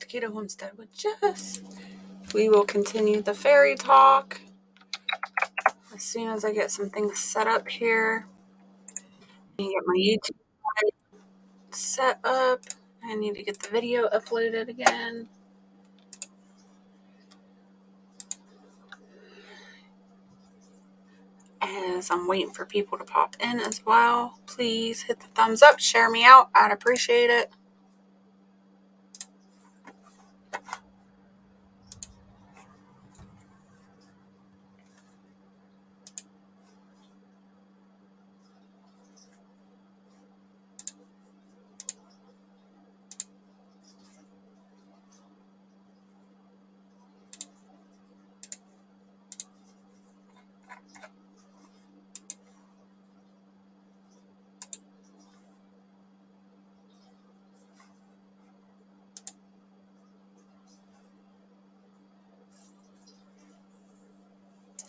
to Keto Homestead with Jess. We will continue the fairy talk as soon as I get some things set up here. I need to get my YouTube set up. I need to get the video uploaded again. As I'm waiting for people to pop in as well, please hit the thumbs up, share me out. I'd appreciate it.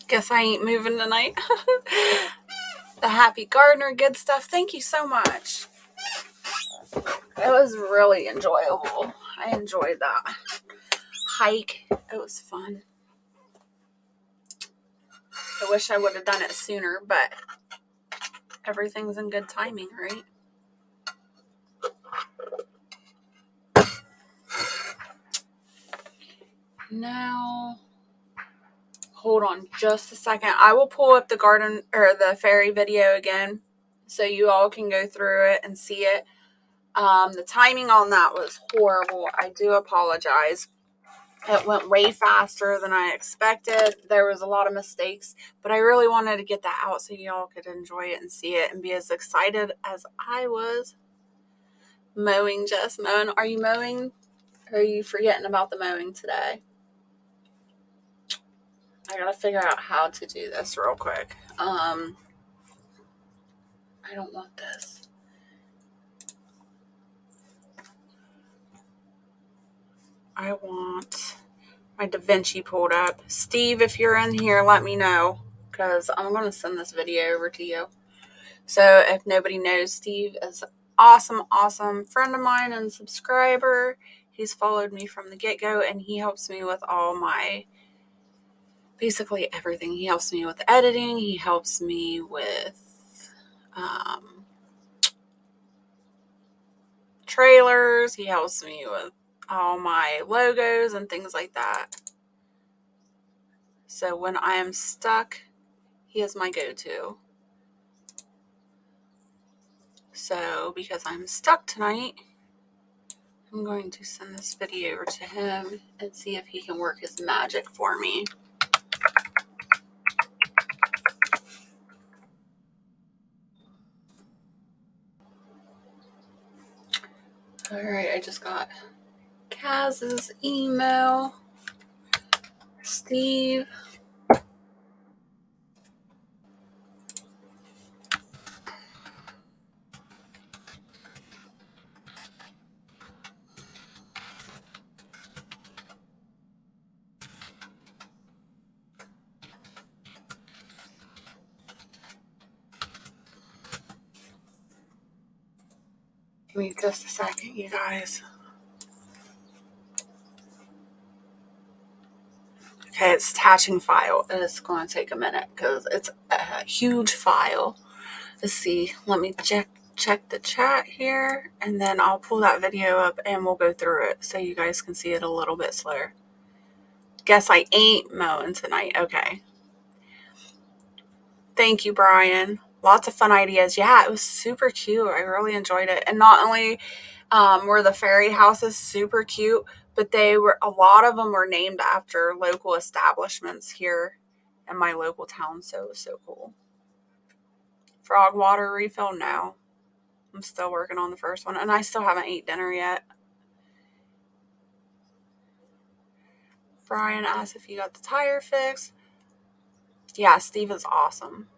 Guess I ain't moving tonight. The Happy Gardener, good stuff. Thank you so much. It was really enjoyable. I enjoyed that hike. It was fun. I wish I would have done it sooner, but everything's in good timing, right? Now, hold on just a second. I will pull up the garden or the fairy video again so you all can go through it and see it. The timing on that was horrible. I do apologize. It went way faster than I expected. There was a lot of mistakes, but I really wanted to get that out so y'all could enjoy it and see it and be as excited as I was. Mowing, Jess. Mowing. Are you mowing? Or are you forgetting about the mowing today? I gotta figure out how to do this real quick. I don't want this. I want my Da Vinci pulled up. Steve, if you're in here, let me know because I'm going to send this video over to you. So if nobody knows, Steve is an awesome friend of mine and subscriber. He's followed me from the get-go and he helps me with all my, basically everything. He helps me with editing. He helps me with trailers. He helps me with all my logos and things like that. So when I am stuck, he is my go-to. So because I'm stuck tonight, I'm going to send this video over to him and see if he can work his magic for me. All right, I just got Kaz's email. Steve. Give me just a second, you guys. Okay, it's attaching file. It's going to take a minute because it's a huge file. Let's see. Let me check the chat here, and then I'll pull that video up and we'll go through it so you guys can see it a little bit slower. Guess I ain't mowing tonight. Okay. Thank you, Brian. Lots of fun ideas. Yeah, it was super cute. I really enjoyed it. And not only were the fairy houses super cute, but a lot of them were named after local establishments here in my local town. So it was so cool. Frog water refill? No. I'm still working on the first one, and I still haven't ate dinner yet. Brian asked if you got the tire fixed. Yeah, Steve is awesome.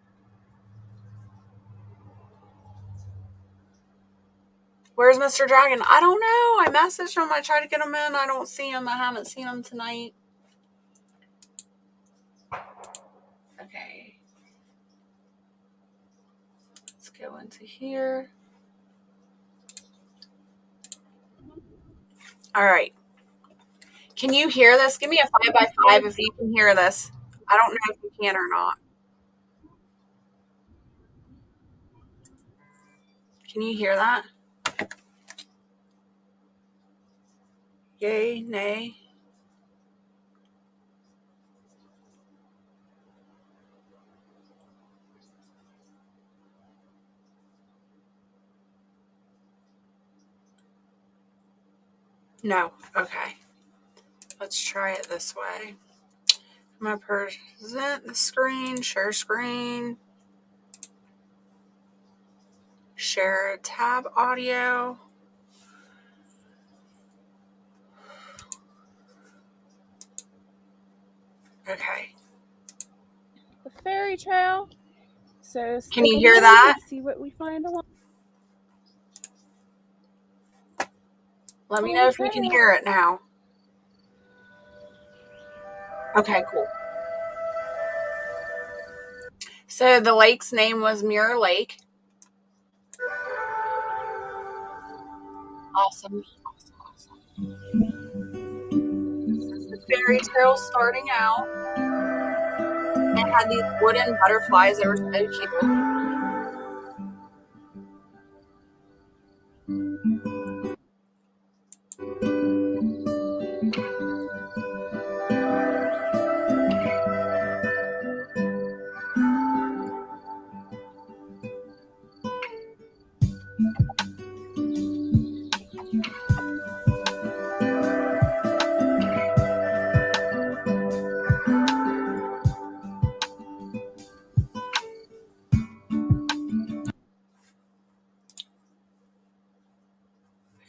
Where's Mr. Dragon? I don't know. I messaged him. I tried to get him in. I don't see him. I haven't seen him tonight. Okay. Let's go into here. All right. Can you hear this? Give me a 5x5 if you can hear this. I don't know if you can or not. Can you hear that? Yay, nay. No. Okay. Let's try it this way. I'm going to present the screen, share screen, share tab audio. Okay. The fairy trail. So can you hear that? See what we find along. Let me know if you can hear it now. Okay, cool. So the lake's name was Mirror Lake. Awesome. The fairy trail starting out. It had these wooden butterflies that were so cute.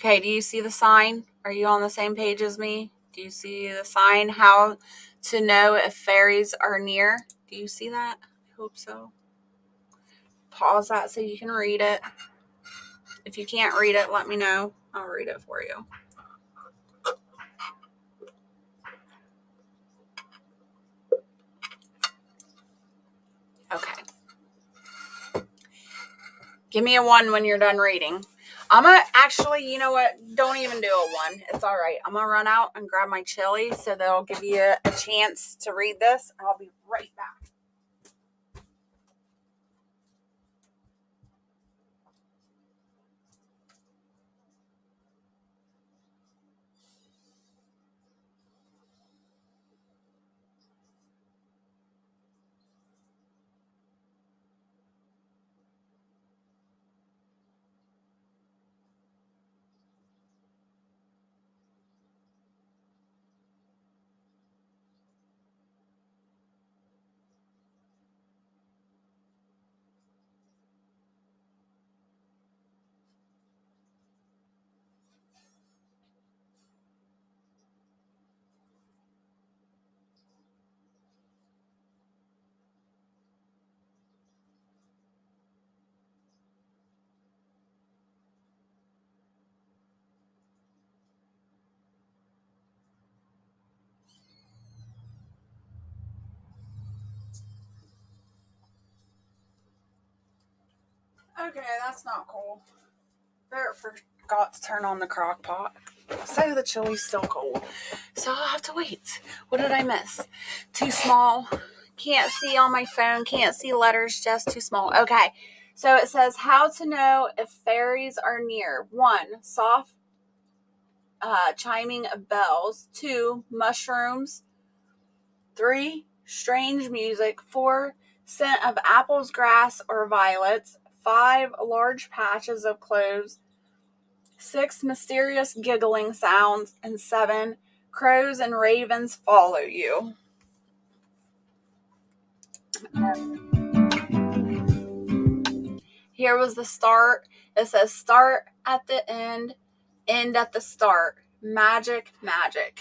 Okay, do you see the sign? Are you on the same page as me? Do you see the sign? How to know if fairies are near? Do you see that? I hope so. Pause that so you can read it. If you can't read it, let me know. I'll read it for you. Okay. Give me a 1 when you're done reading. I'm going to actually, you know what? Don't even do a 1. It's all right. I'm going to run out and grab my chili so they'll give you a chance to read this. I'll be right back. Okay, that's not cool. Barrett forgot to turn on the crock pot. So the chili's still cold. So I'll have to wait. What did I miss? Too small. Can't see on my phone. Can't see letters. Just too small. Okay. So it says how to know if fairies are near. 1, soft chiming of bells. 2, mushrooms. 3, strange music. 4, scent of apples, grass, or violets. 5, large patches of cloves. 6, mysterious giggling sounds. And 7, crows and ravens follow you. Here was the start. It says start at the end at the start. Magic, magic.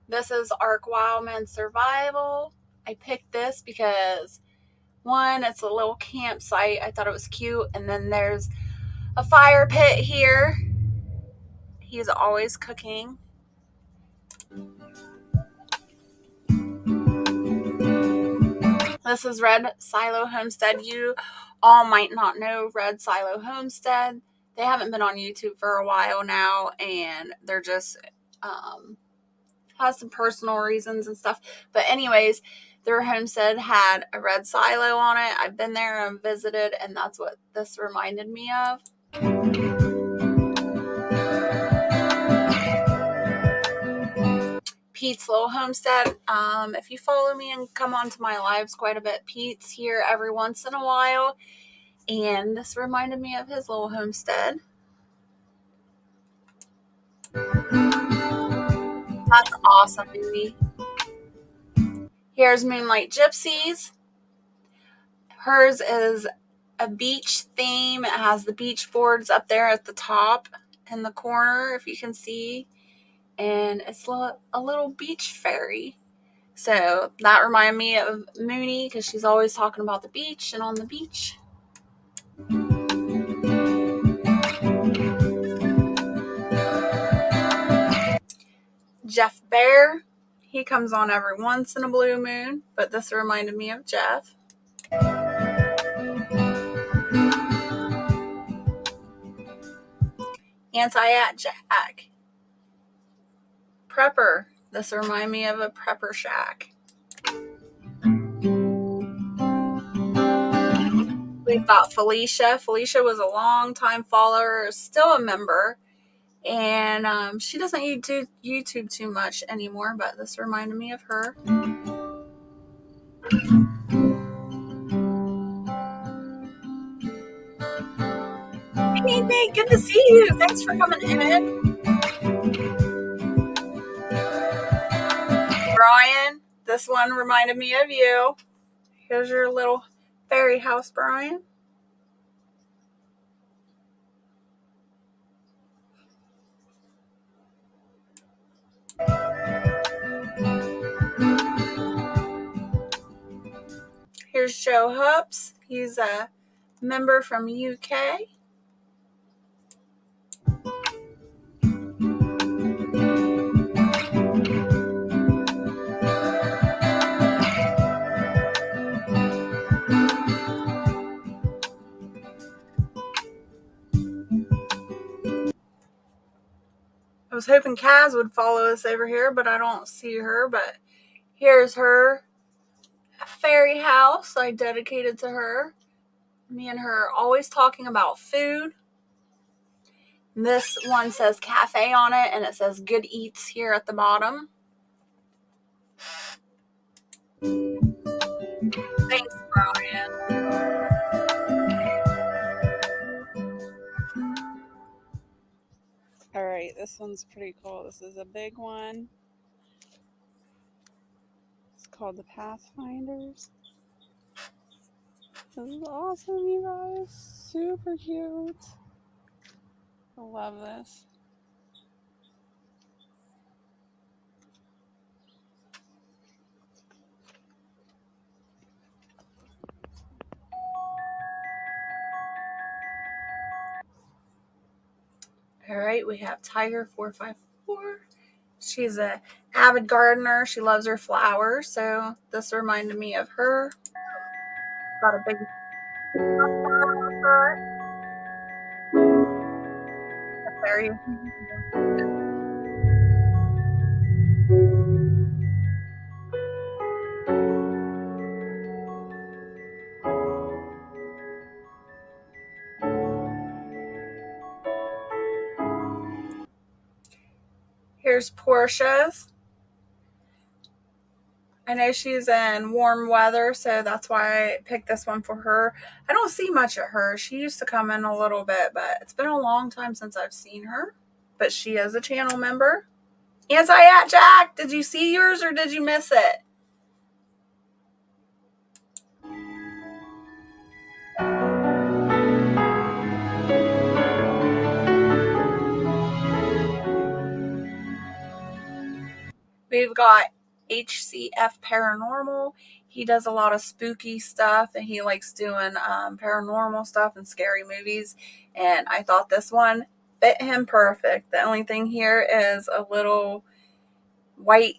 This is Ark Wildman Survival. I picked this because 1, it's a little campsite. I thought it was cute. And then there's a fire pit here. He's always cooking. This is Red Silo Homestead. You all might not know Red Silo Homestead. They haven't been on YouTube for a while now, and they're just has some personal reasons and stuff. But anyways, their homestead had a red silo on it. I've been there and visited, and that's what this reminded me of. Pete's little homestead. If you follow me and come onto my lives quite a bit, Pete's here every once in a while, and this reminded me of his little homestead. That's awesome, Moody. Here's Moonlight Gypsies. Hers is a beach theme. It has the beach boards up there at the top in the corner, if you can see. And it's a little beach fairy. So that reminded me of Mooney because she's always talking about the beach and on the beach. Jeff Bear, he comes on every once in a blue moon, but this reminded me of Jeff. Anti-at Jack. Prepper, this reminded me of a prepper shack. We've got Felicia. Felicia was a long-time follower, still a member, and she doesn't YouTube too much anymore, but this reminded me of her. Hey, Nate, good to see you. Thanks for coming in. Brian, this one reminded me of you. Here's your little fairy house, Brian. Here's Joe Hoops. He's a member from UK. I was hoping Kaz would follow us over here, but I don't see her. But here's her fairy house I dedicated to her. Me and her always talking about food. This one says cafe on it, and it says good eats here at the bottom. Thanks, Brian. All right, this one's pretty cool. This is a big one. It's called the Pathfinders. This is awesome, you guys. Super cute. I love this. All right, we have Tiger 454. She's an avid gardener. She loves her flowers, so this reminded me of her. Got a big fairy. Here's Portia's. I know she's in warm weather, so that's why I picked this one for her. I don't see much of her. She used to come in a little bit, but it's been a long time since I've seen her. But she is a channel member. Anti-at Jack, did you see yours or did you miss it? We've got HCF Paranormal. He does a lot of spooky stuff, and he likes doing paranormal stuff and scary movies. And I thought this one fit him perfect. The only thing here is a little white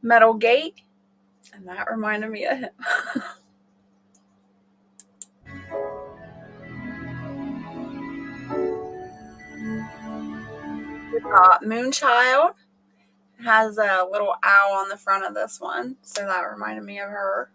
metal gate, and that reminded me of him. We've got Moonchild. It has a little owl on the front of this one, so that reminded me of her.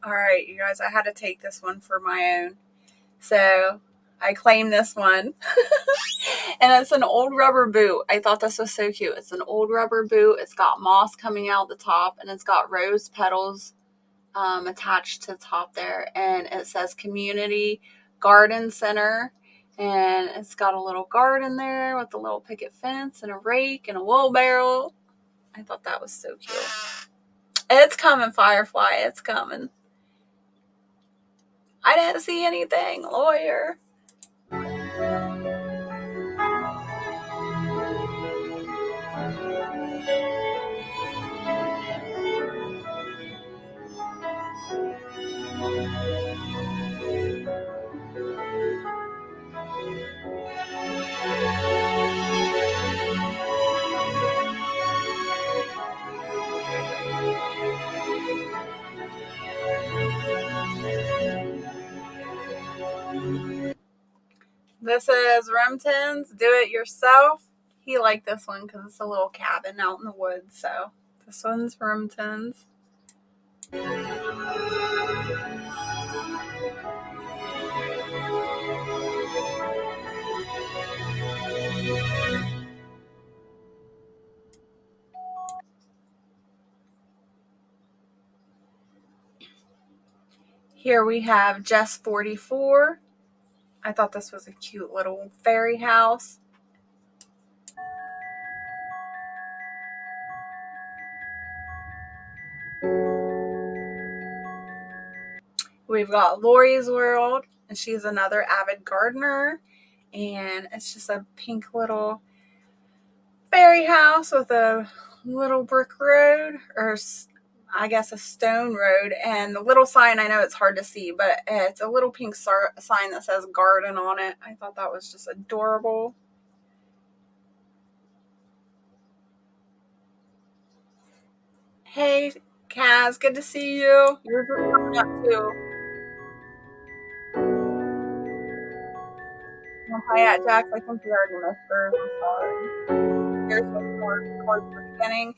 All right, you guys, I had to take this one for my own. So I claimed this one. And it's an old rubber boot. I thought this was so cute. It's an old rubber boot. It's got moss coming out the top, and it's got rose petals attached to the top there. And it says Community Garden Center. And it's got a little garden there with a little picket fence and a rake and a wheelbarrow. I thought that was so cute. It's coming, Firefly. It's coming. I didn't see anything, lawyer. This is Remton's Do It Yourself. He liked this one because it's a little cabin out in the woods. So this one's Remton's. Here we have Jess 44. I thought this was a cute little fairy house. We've got Lori's World, and she's another avid gardener. And it's just a pink little fairy house with a little brick road, or I guess a stone road. And the little sign, I know it's hard to see, but it's a little pink sign that says garden on it. I thought that was just adorable. Hey, Kaz, good to see you. Yours is coming up too. Hi, at Jax. I think you already missed hers. I'm sorry. Here's some more cards for beginning.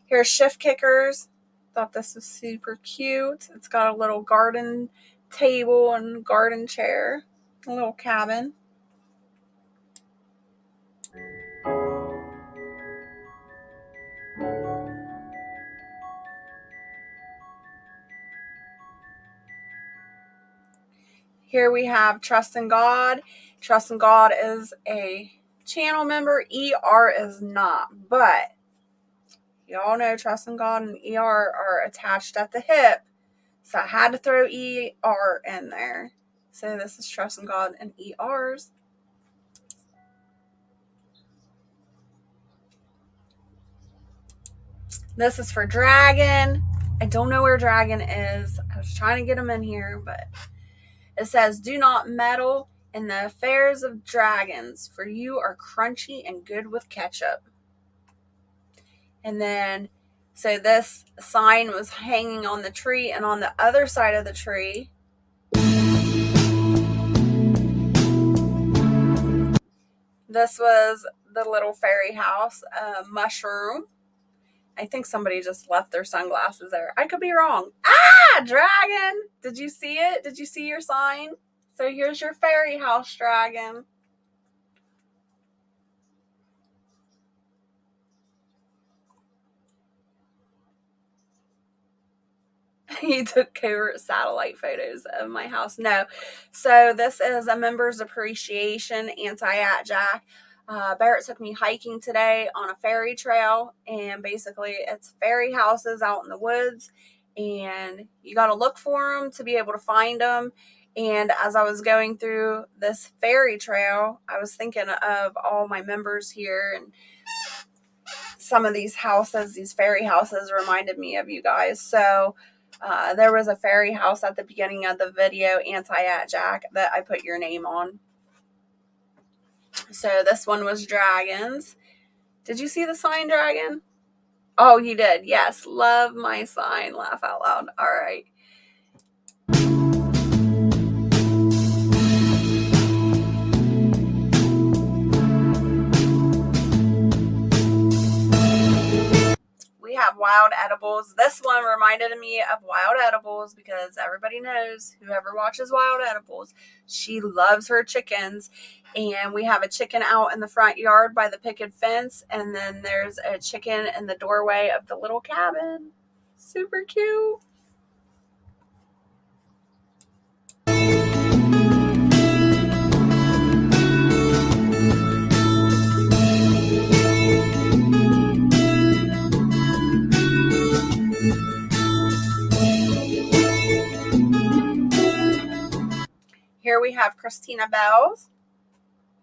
Here's Shift Kickers. Thought this was super cute. It's got a little garden table and garden chair. A little cabin. Here we have Trust in God. Trust in God is a channel member. ER is not. But y'all know Trust in God and ER are attached at the hip. So I had to throw ER in there. So this is Trust in God and ERs. This is for Dragon. I don't know where Dragon is. I was trying to get him in here, but it says, do not meddle in the affairs of dragons, for you are crunchy and good with ketchup. And then, so this sign was hanging on the tree, and on the other side of the tree, this was the little fairy house, mushroom. I think somebody just left their sunglasses there. I could be wrong. Ah, Dragon! Did you see it? Did you see your sign? So here's your fairy house, Dragon. He took covert satellite photos of my house. No. So this is a members appreciation anti-at-jack. Barrett took me hiking today on a fairy trail, and basically it's fairy houses out in the woods, and you got to look for them to be able to find them. And as I was going through this fairy trail, I was thinking of all my members here, and some of these houses, these fairy houses, reminded me of you guys. So there was a fairy house at the beginning of the video, Anti-At-Jack, that I put your name on. So this one was dragons. Did you see the sign, dragon? Oh, you did. Yes. Love my sign. Laugh out loud. All right. We have wild edibles. This one reminded me of wild edibles because everybody knows, whoever watches wild edibles, she loves her chickens. And we have a chicken out in the front yard by the picket fence. And then there's a chicken in the doorway of the little cabin. Super cute. Here we have Christina Bell's.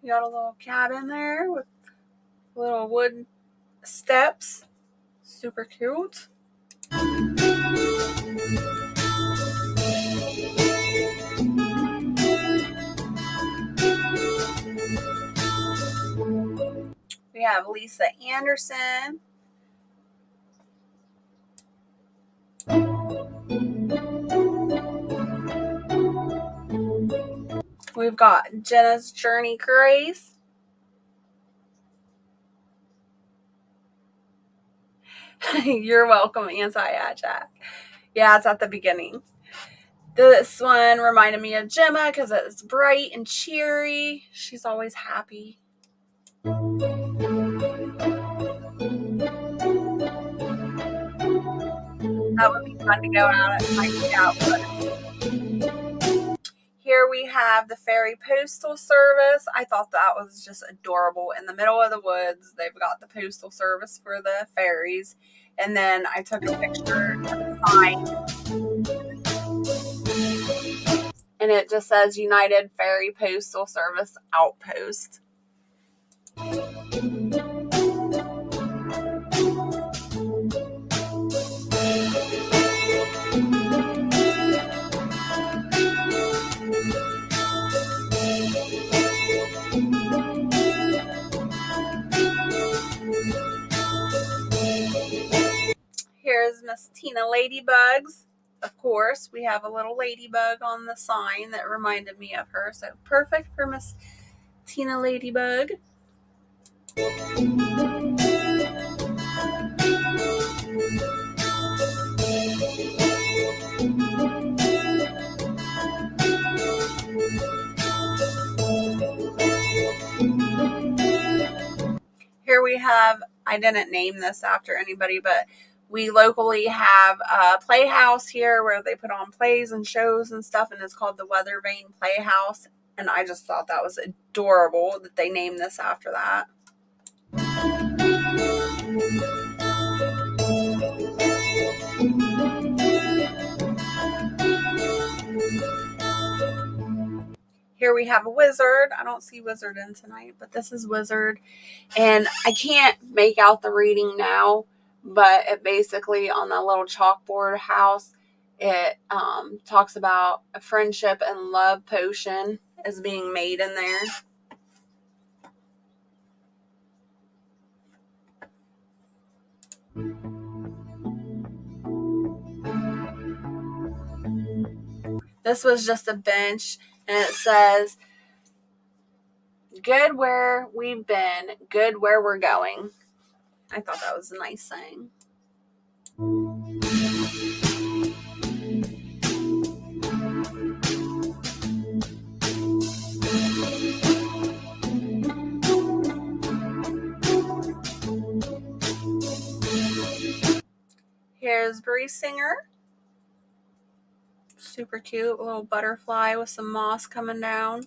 You got a little cabin there with little wood steps. Super cute. We have Lisa Anderson. We've got Jenna's Journey Grace. You're welcome, Anti-At-Jack. Yeah, it's at the beginning. This one reminded me of Gemma because it's bright and cheery. She's always happy. That would be fun to go out and find out. Here we have the Fairy Postal Service. I thought that was just adorable. In the middle of the woods, they've got the postal service for the fairies. And then I took a picture of the sign. And it just says United Fairy Postal Service Outpost. Here's Miss Tina Ladybugs. Of course, we have a little ladybug on the sign that reminded me of her. So perfect for Miss Tina Ladybug. Here we have, I didn't name this after anybody, but we locally have a playhouse here where they put on plays and shows and stuff, and it's called the Weather Vane Playhouse. And I just thought that was adorable that they named this after that. Here we have a wizard. I don't see wizard in tonight, but this is wizard. And I can't make out the reading now, but it basically, on the little chalkboard house, it talks about a friendship and love potion is being made in there. This was just a bench, and it says, good where we've been, good where we're going. I thought that was a nice saying. Here's Bree Singer. Super cute, a little butterfly with some moss coming down.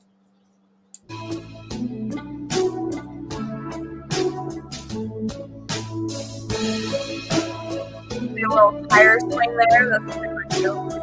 A little tire swing there. That's super cute.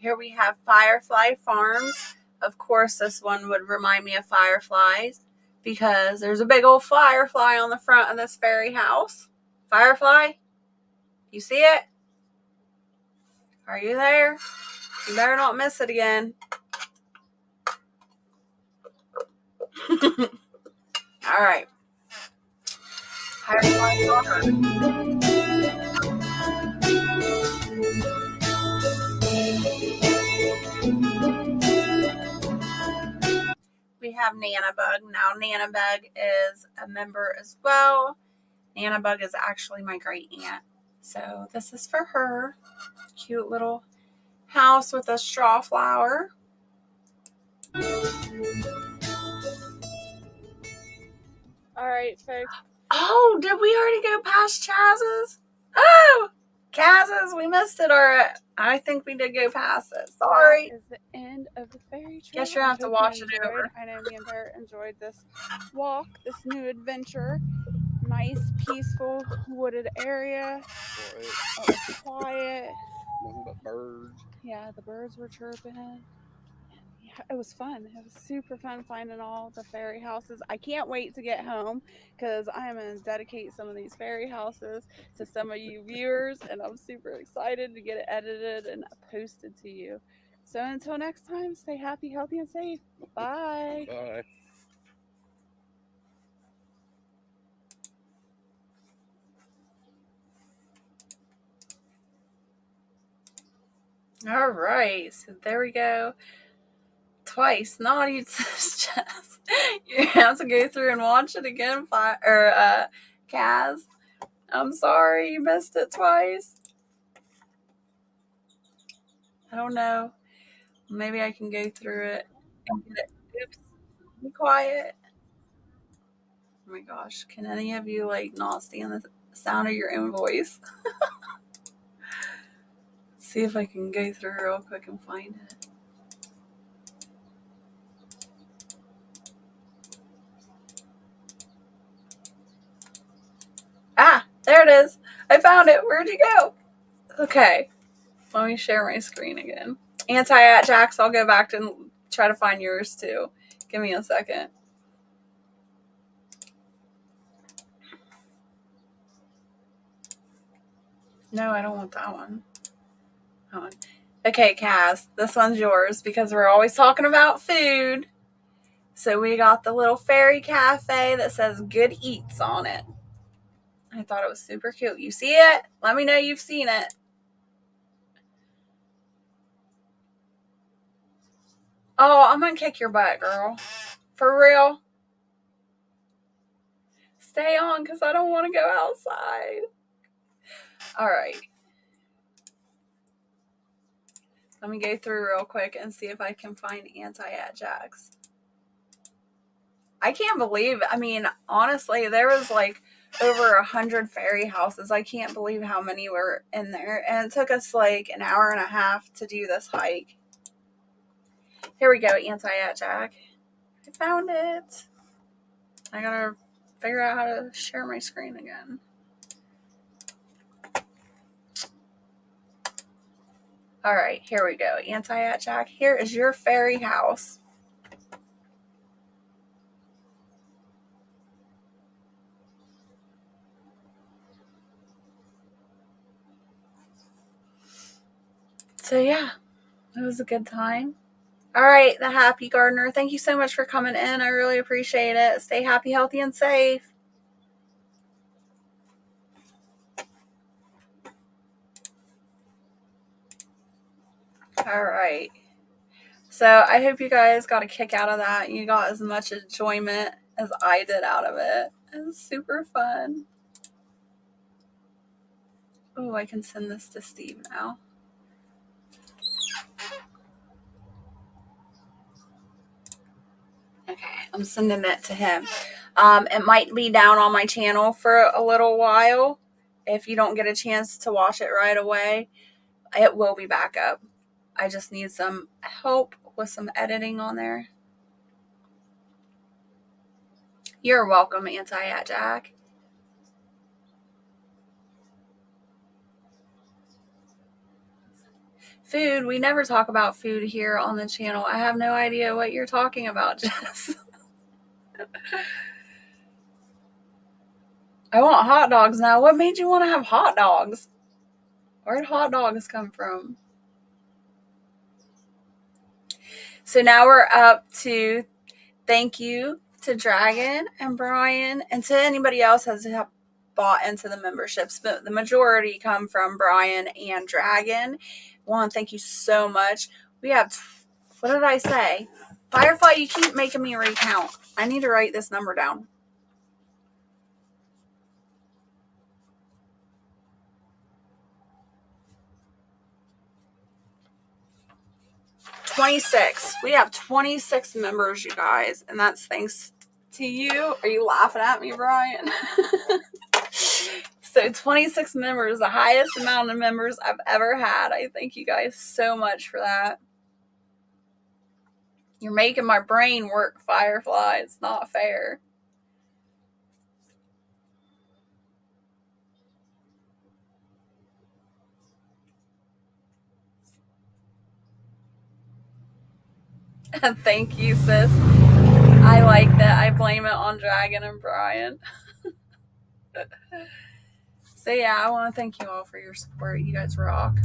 Here we have Firefly Farms. Of course, this one would remind me of fireflies because there's a big old firefly on the front of this fairy house. Firefly, you see it? Are you there? You better not miss it again. All right. Firefly Farms. We have Nana Bug. Now, Nana Bug is a member as well. Nana Bug is actually my great aunt. So this is for her. Cute little house with a straw flower. All right, folks. Oh, did we already go past Chaz's? Oh, Kaz's, we missed it already. I think we did go past it. Sorry. That is the end of the fairy trail. Guess you're gonna have to watch it over. I know me and Parrot enjoyed this walk, this new adventure. Nice, peaceful, wooded area. It was quiet. Nothing but birds. Yeah, the birds were chirping. Yeah, it was fun. It was super fun finding all the fairy houses. I can't wait to get home because I am going to dedicate some of these fairy houses to some of you viewers, and I'm super excited to get it edited and posted to you. So until next time, stay happy, healthy, and safe. Bye. Bye. All right, so there we go. Twice, naughty Jess. You have to go through and watch it again, Kaz. I'm sorry you missed it twice. I don't know. Maybe I can go through it and get it. Oops. Be quiet. Oh my gosh. Can any of you not stand the sound of your own voice? See if I can go through real quick and find it. Ah, there it is. I found it. Where'd you go? Okay. Let me share my screen again. Anti-at-Jax, I'll go back and try to find yours too. Give me a second. No, I don't want that one. That one. Okay, Kaz, this one's yours because we're always talking about food. So we got the little fairy cafe that says Good Eats on it. I thought it was super cute. You see it? Let me know you've seen it. Oh, I'm going to kick your butt, girl. For real. Stay on because I don't want to go outside. All right. Let me go through real quick and see if I can find Anti-at-Jax. I can't believe, honestly, there was over 100 fairy houses. I can't believe how many were in there. And it took us an hour and a half to do this hike. Here we go, Anti-at-Jax. I found it. I gotta figure out how to share my screen again. All right, here we go. Anti-at-Jax. Here is your fairy house. So yeah, it was a good time. All right, the Happy Gardener. Thank you so much for coming in. I really appreciate it. Stay happy, healthy, and safe. All right. So I hope you guys got a kick out of that. You got as much enjoyment as I did out of it. It was super fun. Oh, I can send this to Steve now. Okay, I'm sending it to him. It might be down on my channel for a little while. If you don't get a chance to watch it right away, it will be back up. I just need some help with some editing on there. You're welcome, Anti-at-Jax. Food? We never talk about food here on the channel. I have no idea what you're talking about, Jess. I want hot dogs now. What made you want to have hot dogs? Where'd hot dogs come from? So now we're up to thank you to Dragon and Brian and to anybody else has bought into the memberships, but the majority come from Brian and Dragon. I want to thank you so much. We have, what did I say? Firefly, you keep making me recount. I need to write this number down. 26. We have 26 members, you guys, and that's thanks to you. Are you laughing at me, Brian? So 26 members, the highest amount of members I've ever had. I thank you guys so much for that. You're making my brain work, Firefly. It's not fair. Thank you, sis. I like that. I blame it on Dragon and Brian. So yeah, I want to thank you all for your support. You guys rock.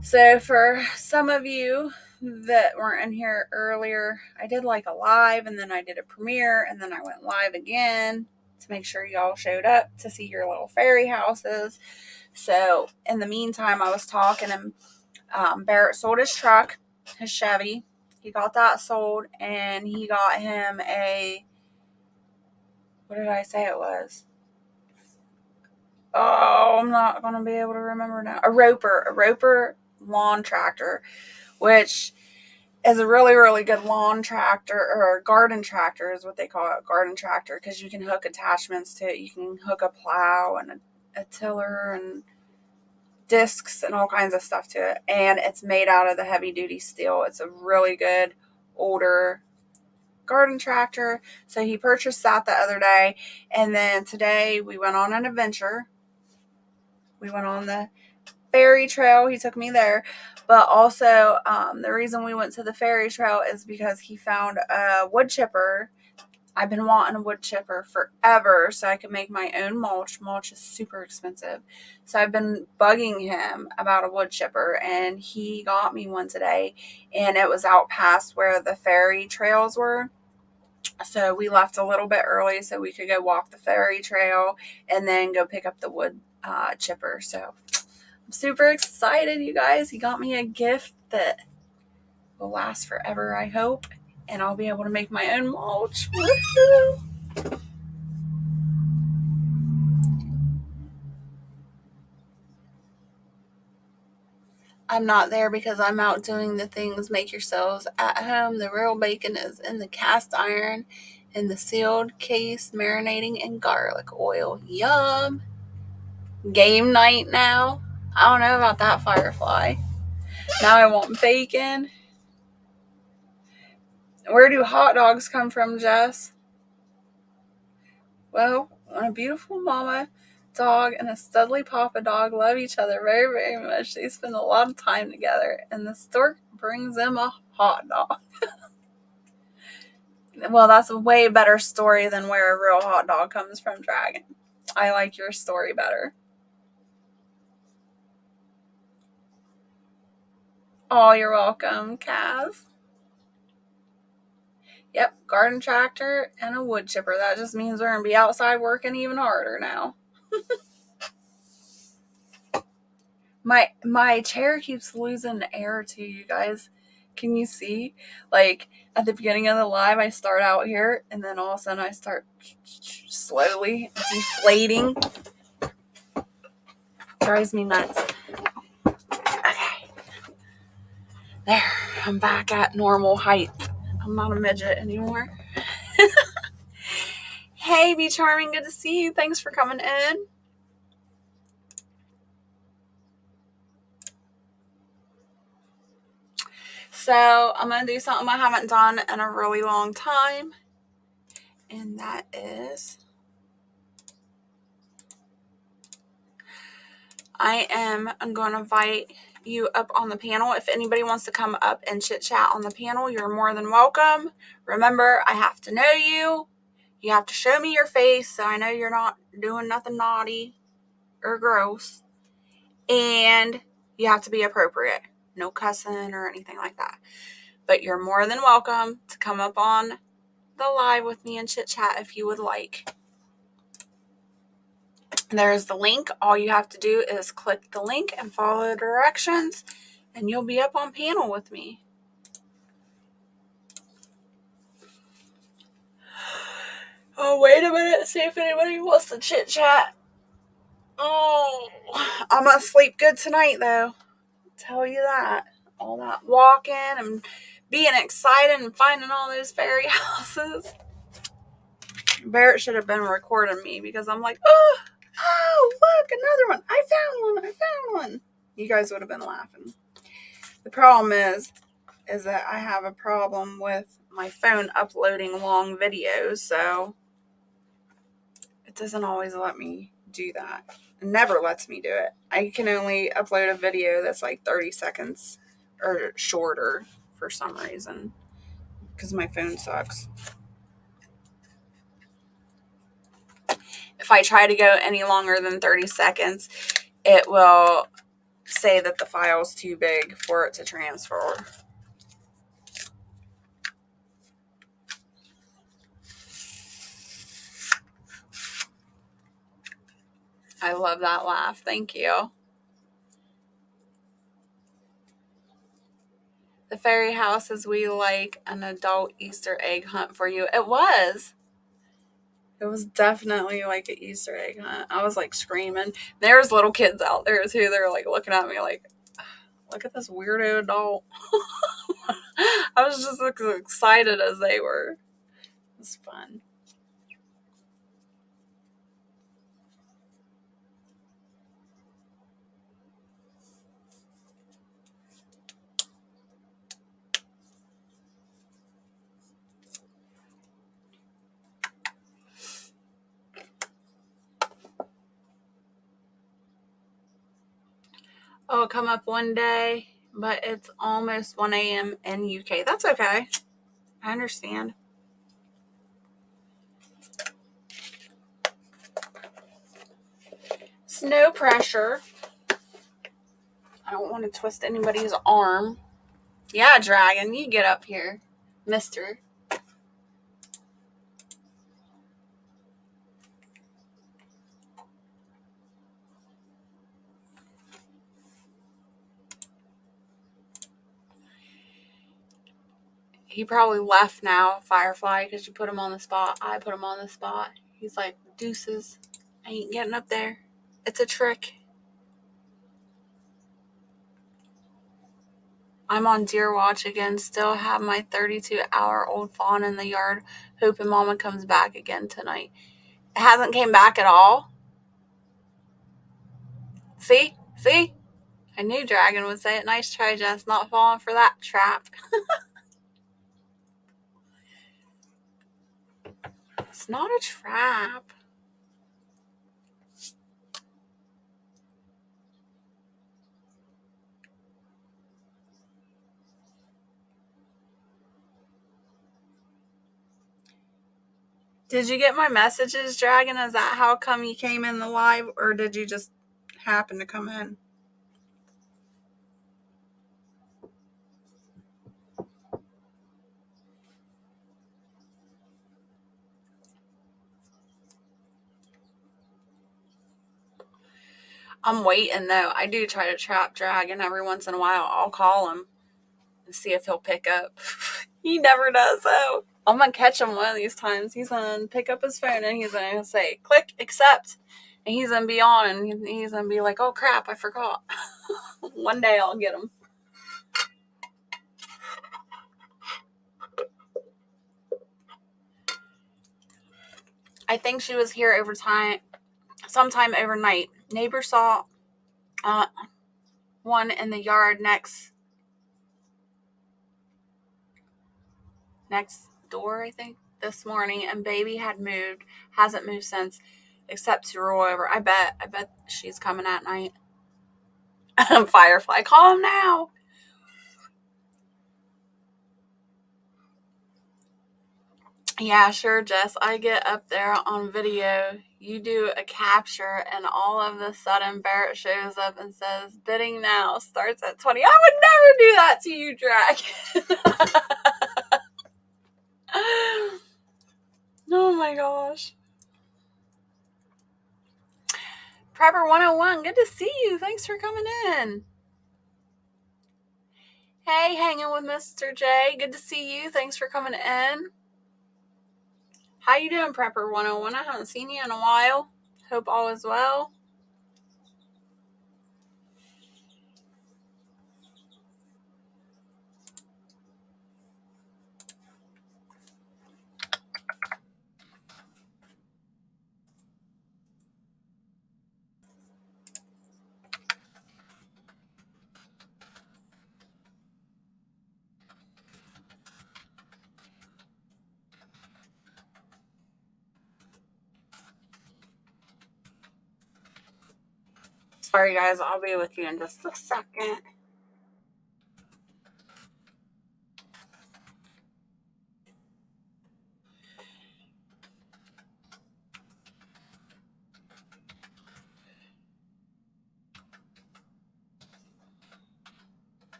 So for some of you that weren't in here earlier, I did like a live and then I did a premiere and then I went live again to make sure y'all showed up to see your little fairy houses. So in the meantime, I was talking and Barrett sold his truck, his Chevy. He got that sold and he got him a, what did I say it was? Oh, I'm not going to be able to remember now. A Roper lawn tractor, which is a really, really good lawn tractor, or garden tractor is what they call it, garden tractor, because you can hook attachments to it. You can hook a plow and a tiller and discs and all kinds of stuff to it. And it's made out of the heavy duty steel. It's a really good older garden tractor. So he purchased that the other day. And then today we went on an adventure. We went on the ferry trail. He took me there. But also the reason we went to the ferry trail is because he found a wood chipper. I've been wanting a wood chipper forever so I could make my own mulch. Mulch is super expensive. So I've been bugging him about a wood chipper and he got me one today and it was out past where the ferry trails were. So we left a little bit early so we could go walk the ferry trail and then go pick up the wood chipper. So I'm super excited, you guys. He got me a gift that will last forever, I hope. And I'll be able to make my own mulch. Woo-hoo! I'm not there because I'm out doing the things make yourselves at home. The real bacon is in the cast iron in the sealed case, marinating in garlic oil. Yum. Game night now. I don't know about that, Firefly. Now I want bacon. Where do hot dogs come from, Jess? Well, when a beautiful mama dog and a studly papa dog love each other very, very much, they spend a lot of time together, and the stork brings them a hot dog. Well, that's a way better story than where a real hot dog comes from, Dragon. I like your story better. Oh, you're welcome, Kaz. Yep, garden tractor and a wood chipper. That just means we're going to be outside working even harder now. My chair keeps losing air too, you guys. Can you see? Like, at the beginning of the live, I start out here, and then all of a sudden I start slowly deflating. Drives me nuts. Okay. There. I'm back at normal height. I'm not a midget anymore. Hey, Be Charming. Good to see you. Thanks for coming in. So I'm going to do something I haven't done in a really long time. And that is, I'm going to invite you up on the panel. If anybody wants to come up and chit chat on the panel, you're more than welcome. Remember, I have to know you. You have to show me your face so I know you're not doing nothing naughty or gross. And you have to be appropriate. No cussing or anything like that. But you're more than welcome to come up on the live with me and chit chat if you would like. There's the link. All you have to do is click the link and follow the directions, and you'll be up on panel with me. Oh, wait a minute. See if anybody wants to chit chat. Oh, I'm going to sleep good tonight, though. I'll tell you that. All that walking and being excited and finding all those fairy houses. Barrett should have been recording me because I'm like, oh, look, another one. I found one. You guys would have been laughing. The problem is that I have a problem with my phone uploading long videos, so it doesn't always let me do that. It never lets me do it. I can only upload a video that's like 30 seconds or shorter for some reason because my phone sucks. If I try to go any longer than 30 seconds, it will say that the file's too big for it to transfer. I love that laugh. Thank you. The fairy house is we like an adult Easter egg hunt for you. It was. It was definitely like an Easter egg hunt. I was like screaming. There's little kids out there too. They're like looking at me like, look at this weirdo adult. I was just as excited as they were. It was fun. Oh, come up one day, but it's almost 1 a.m. in UK. That's okay. I understand. It's no pressure. I don't want to twist anybody's arm. Yeah, Dragon, you get up here, mister. He probably left now, Firefly, because you put him on the spot. I put him on the spot. He's like, deuces. I ain't getting up there. It's a trick. I'm on deer watch again. Still have my 32-hour-old fawn in the yard. Hoping Mama comes back again tonight. It hasn't came back at all. See? I knew Dragon would say it. Nice try, Jess. Not falling for that trap. It's not a trap. Did you get my messages, Dragon? Is that how come you came in the live, or did you just happen to come in? I'm waiting, though. I do try to trap Dragon every once in a while. I'll call him and see if he'll pick up. He never does, though. I'm going to catch him one of these times. He's going to pick up his phone and he's going to say, click, accept. And he's going to be on and he's going to be like, oh, crap, I forgot. One day I'll get him. I think she was here sometime overnight. Neighbor saw one in the yard next door, I think. this morning, and baby hasn't moved since, except to roll over. I bet she's coming at night. Firefly, calm now. Yeah, sure, Jess. I get up there on video. You do a capture, and all of a sudden Barrett shows up and says, bidding now starts at 20. I would never do that to you, Drac. Oh my gosh. Prepper 101, good to see you. Thanks for coming in. Hey, hanging with Mr. J. Good to see you. Thanks for coming in. How you doing, Prepper 101? I haven't seen you in a while. Hope all is well. Sorry, guys. I'll be with you in just a second.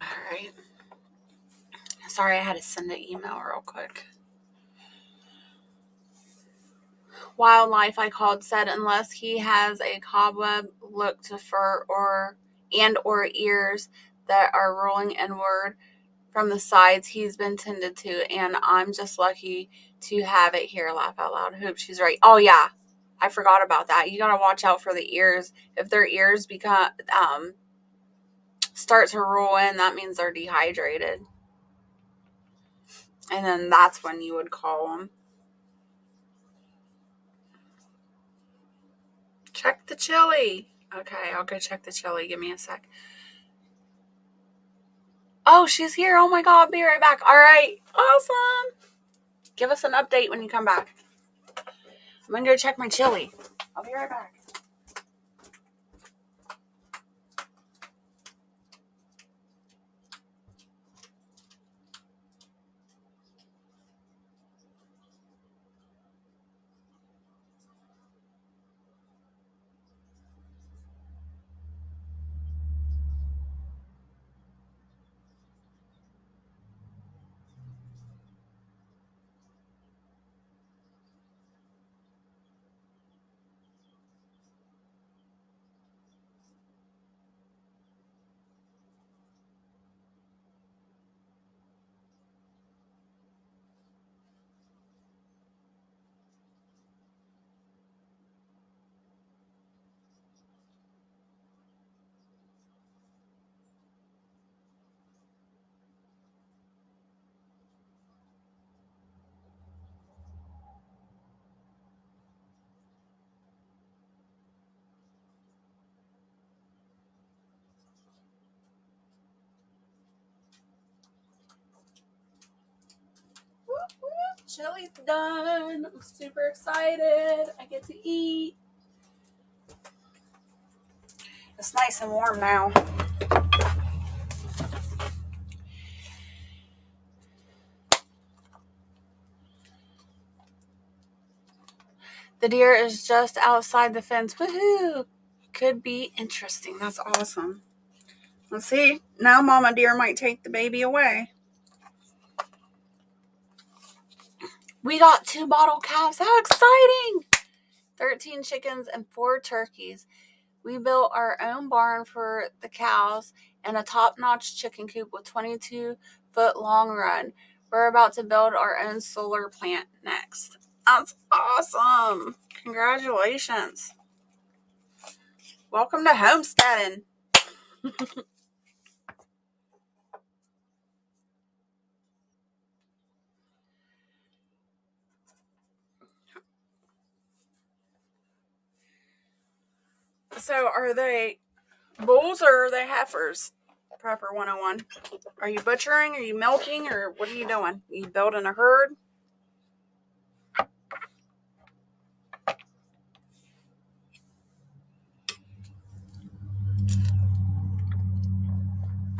All right. Sorry, I had to send an email real quick. Wildlife, I called, said unless he has a cobweb look to fur or ears that are rolling inward from the sides, he's been tended to, and I'm just lucky to have it here. Laugh out loud. Hope she's right. Oh yeah, I forgot about that. You gotta watch out for the ears. If their ears start to roll in, that means they're dehydrated, and then that's when you would call them. Check the chili. Okay, I'll go check the chili. Give me a sec. Oh, she's here. Oh my God, be right back. All right, awesome. Give us an update when you come back. I'm gonna go check my chili. I'll be right back. Chili's done. I'm super excited. I get to eat. It's nice and warm now. The deer is just outside the fence. Woohoo! Could be interesting. That's awesome. Let's see. Now Mama Deer might take the baby away. We got 2 bottle calves. How exciting! 13 chickens and 4 turkeys. We built our own barn for the cows and a top-notch chicken coop with 22-foot long run. We're about to build our own solar plant next. That's awesome. Congratulations. Welcome to homesteading. So are they bulls or are they heifers? Prepper 101. Are you butchering? Are you milking? Or what are you doing? Are you building a herd?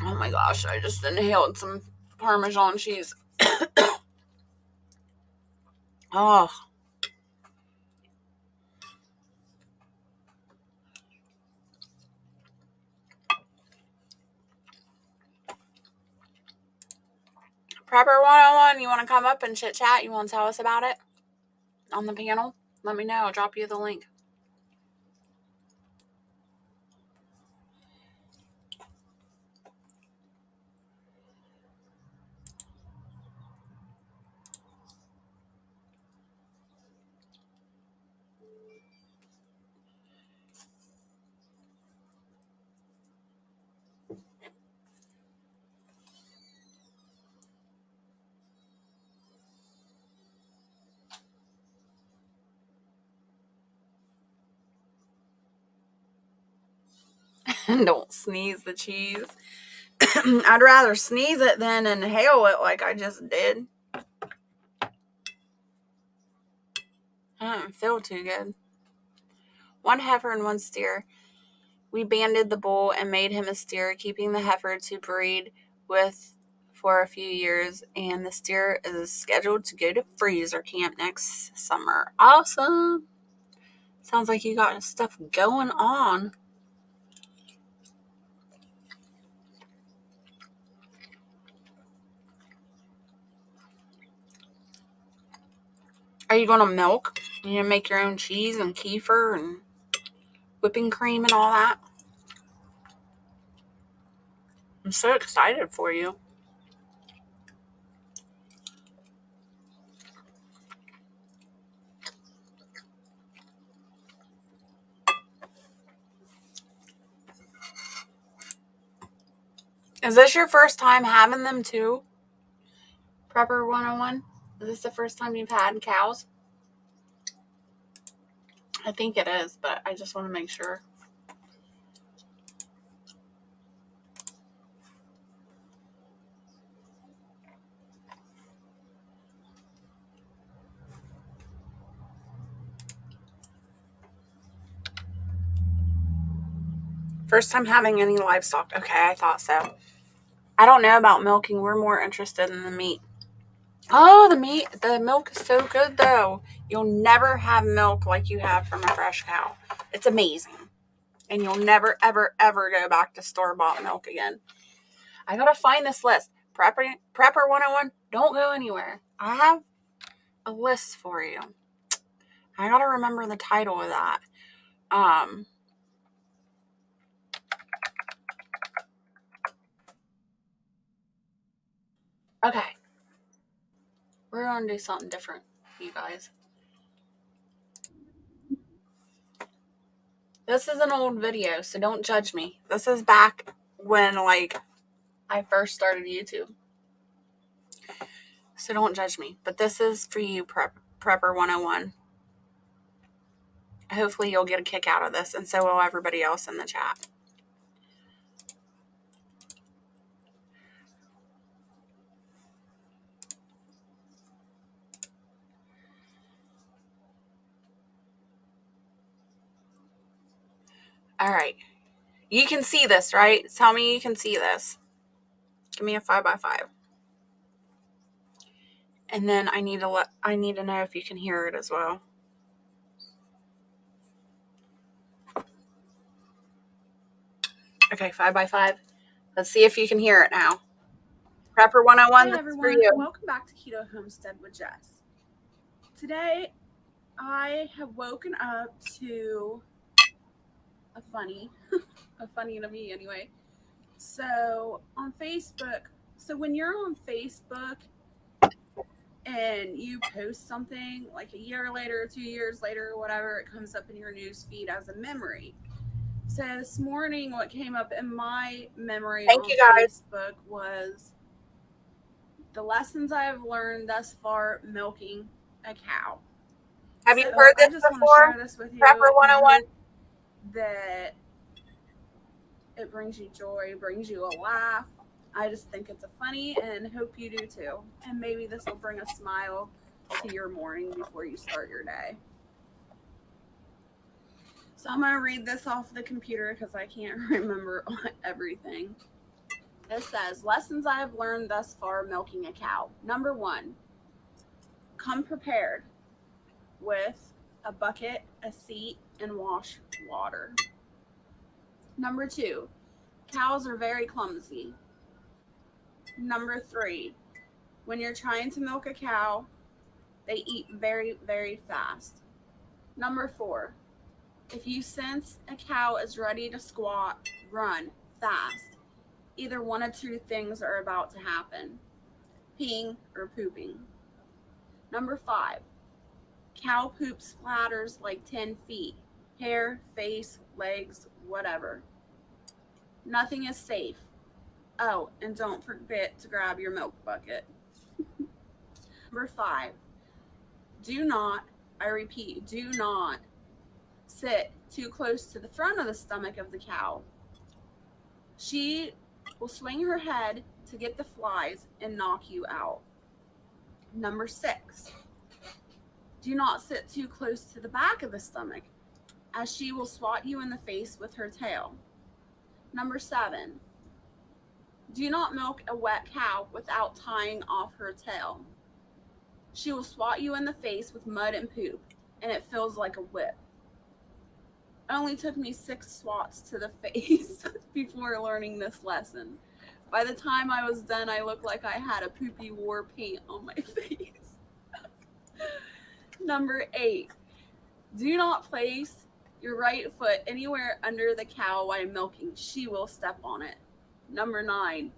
Oh my gosh, I just inhaled some Parmesan cheese. Oh. Prepper 101, you want to come up and chit chat? You want to tell us about it on the panel? Let me know. I'll drop you the link. Don't sneeze the cheese. I'd rather sneeze it than inhale it like I just did. I don't feel too good. One heifer and one steer. We banded the bull and made him a steer, keeping the heifer to breed with for a few years, and the steer is scheduled to go to freezer camp next summer. Awesome. Sounds like you got stuff going on. Are you going to milk? You going to make your own cheese and kefir and whipping cream and all that? I'm so excited for you. Is this your first time having them too? Prepper 101? Is this the first time you've had cows? I think it is, but I just want to make sure. First time having any livestock. Okay, I thought so. I don't know about milking. We're more interested in the meat. Oh, the meat. The milk is so good, though. You'll never have milk like you have from a fresh cow. It's amazing. And you'll never, ever, ever go back to store-bought milk again. I got to find this list. Prepper 101, don't go anywhere. I have a list for you. I got to remember the title of that. Okay. We're going to do something different, you guys. This is an old video, so don't judge me. This is back when, I first started YouTube. So don't judge me. But this is for you, Prepper 101. Hopefully you'll get a kick out of this, and so will everybody else in the chat. All right. You can see this, right? Tell me you can see this. Give me a 5x5. And then I need to know if you can hear it as well. Okay, 5x5. Let's see if you can hear it now. Prepper 101, Hey this everyone, is for you. welcome back to Keto Homestead with Jess. Today, I have woken up to a funny to me anyway. So on Facebook, when you're on Facebook and you post something like a year later, 2 years later, or whatever, it comes up in your news feed as a memory. So this morning, what came up in my memory on Facebook was the lessons I have learned thus far milking a cow. Have you heard this I just before? want to share this with you. Prepper 101? that it brings you joy, brings you a laugh. I just think it's a funny and hope you do too. And maybe this will bring a smile to your morning before you start your day. So I'm going to read this off the computer because I can't remember everything. It says, lessons I have learned thus far milking a cow. Number 1, come prepared with a bucket, a seat, and wash water. Number 2, cows are very clumsy. Number 3, when you're trying to milk a cow, they eat very, very fast. Number 4, if you sense a cow is ready to squat, run fast. Either one of two things are about to happen: peeing or pooping. Number 5, cow poop splatters like 10 feet. Hair, face, legs, whatever. Nothing is safe. Oh, and don't forget to grab your milk bucket. Number 5, do not, I repeat, do not sit too close to the front of the stomach of the cow. She will swing her head to get the flies and knock you out. Number 6, do not sit too close to the back of the stomach, as she will swat you in the face with her tail. Number 7, do not milk a wet cow without tying off her tail. She will swat you in the face with mud and poop, and it feels like a whip. It only took me 6 swats to the face before learning this lesson. By the time I was done, I looked like I had a poopy war paint on my face. Number 8, do not place your right foot anywhere under the cow while milking. She will step on it. Number 9,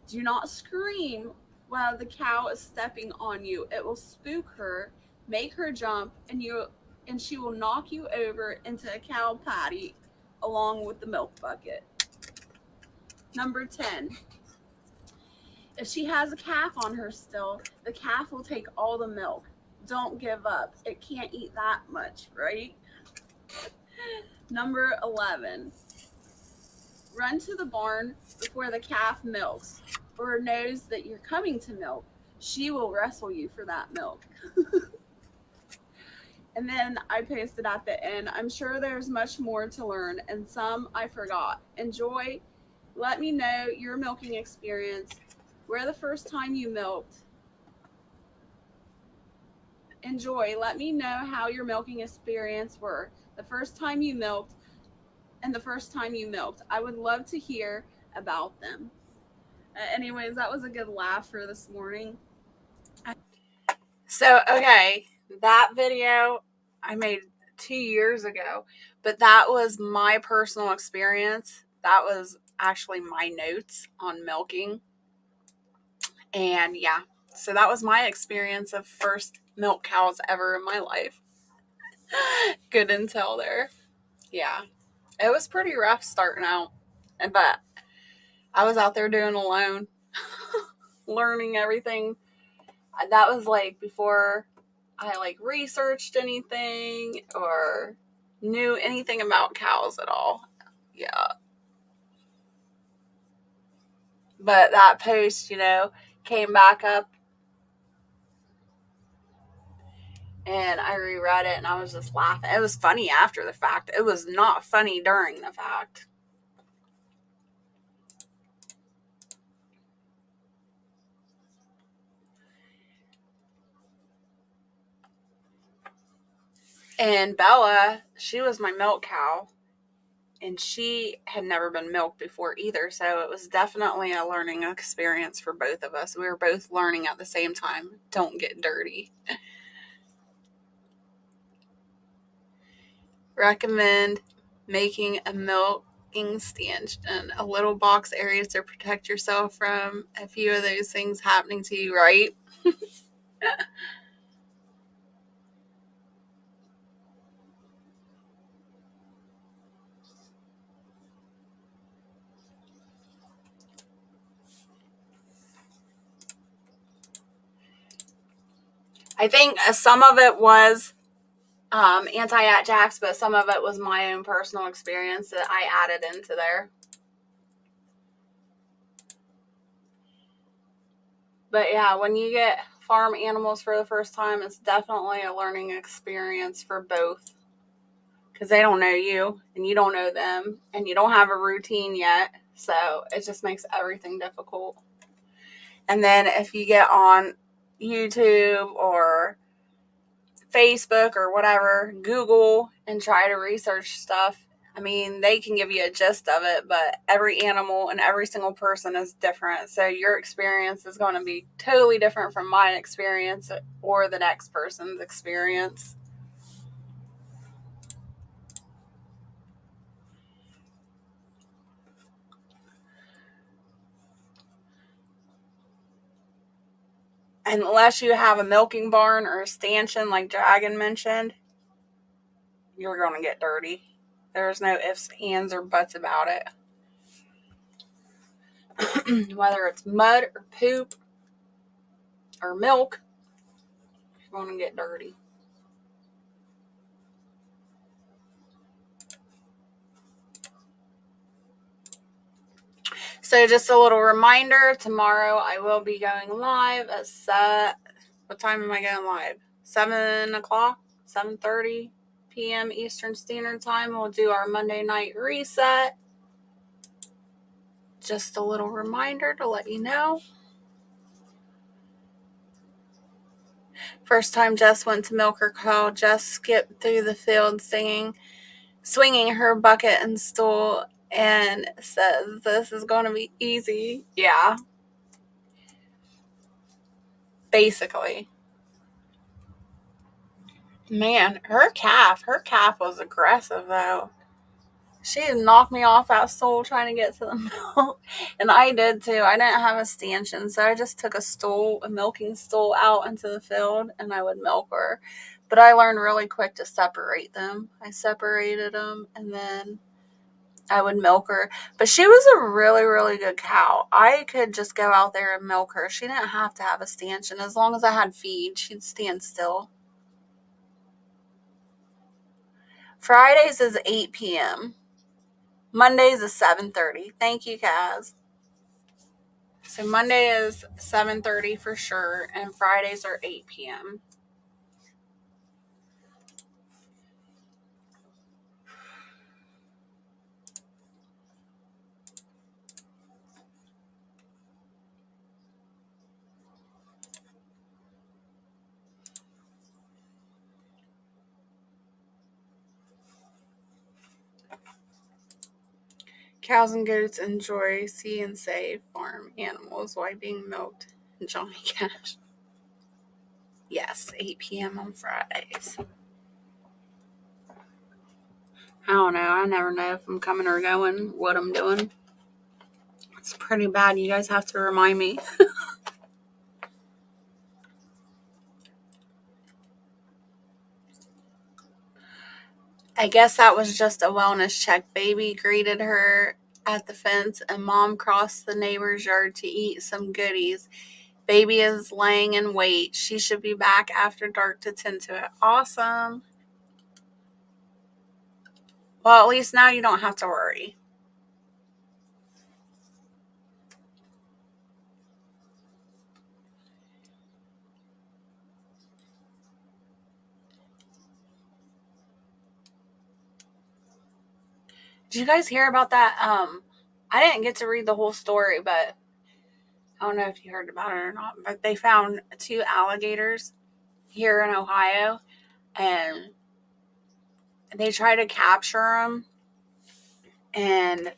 do not scream while the cow is stepping on you. It will spook her, make her jump, and she will knock you over into a cow patty along with the milk bucket. Number 10, if she has a calf on her still, the calf will take all the milk. Don't give up. It can't eat that much, right? Number 11, run to the barn before the calf milks or knows that you're coming to milk. She will wrestle you for that milk. And then I pasted at the end, I'm sure there's much more to learn and some I forgot. Enjoy. Let me know your milking experience. Where the first time you milked. Enjoy. Let me know how your milking experience were. The first time you milked and the first time you milked. I would love to hear about them. Anyways, that was a good laugh for this morning. So, okay, that video I made 2 years ago, but that was my personal experience. That was actually my notes on milking. And yeah, so that was my experience of first milk cows ever in my life. Good intel there. Yeah, it was pretty rough starting out, but I was out there doing alone, learning everything. That was like before I like researched anything or knew anything about cows at all. Yeah. But that post, came back up and I reread it and I was just laughing. It was funny after the fact. It was not funny during the fact. And Bella, she was my milk cow. And she had never been milked before either, so it was definitely a learning experience for both of us. We were both learning at the same time. Don't get dirty. Recommend making a milking stand and a little box area to protect yourself from a few of those things happening to you, right? I think some of it was anti-at-jacks, but some of it was my own personal experience that I added into there. But yeah, when you get farm animals for the first time, it's definitely a learning experience for both. Because they don't know you, and you don't know them, and you don't have a routine yet. So it just makes everything difficult. And then if you get on YouTube or Facebook or whatever, Google, and try to research stuff, I mean, they can give you a gist of it, but every animal and every single person is different. So your experience is going to be totally different from my experience or the next person's experience. Unless you have a milking barn or a stanchion like Dragon mentioned, you're going to get dirty. There's no ifs, ands, or buts about it. Whether it's mud or poop or milk, you're going to get dirty. So just a little reminder, tomorrow I will be going live at what time am I going live? 7 o'clock, 7:30 p.m. Eastern Standard Time. We'll do our Monday night reset. Just a little reminder to let you know. First time Jess went to milk her cow, Jess skipped through the field swinging her bucket and stool, and says, "This is going to be easy." Yeah. Basically. Man, her calf was aggressive though. She knocked me off that stool trying to get to the milk. And I did too. I didn't have a stanchion, so I just took a milking stool out into the field and I would milk her. But I learned really quick to separate them. I separated them and then I would milk her. But she was a really, really good cow. I could just go out there and milk her. She didn't have to have a stanchion. As long as I had feed, she'd stand still. Fridays is 8 p.m. Mondays is 7:30. Thank you, Kaz. So Monday is 7:30 for sure, and Fridays are 8 p.m. Cows and goats enjoy see and say farm animals while being milked. Johnny Cash. Yes, 8 p.m. on Fridays. I don't know. I never know if I'm coming or going, what I'm doing. It's pretty bad. You guys have to remind me. I guess that was just a wellness check. Baby greeted her at the fence, and Mom crossed the neighbor's yard to eat some goodies. Baby is laying in wait. She should be back after dark to tend to it. Awesome. Well, at least now you don't have to worry. Did you guys hear about that? I didn't get to read the whole story, but I don't know if you heard about it or not. But they found 2 alligators here in Ohio, and they tried to capture them, and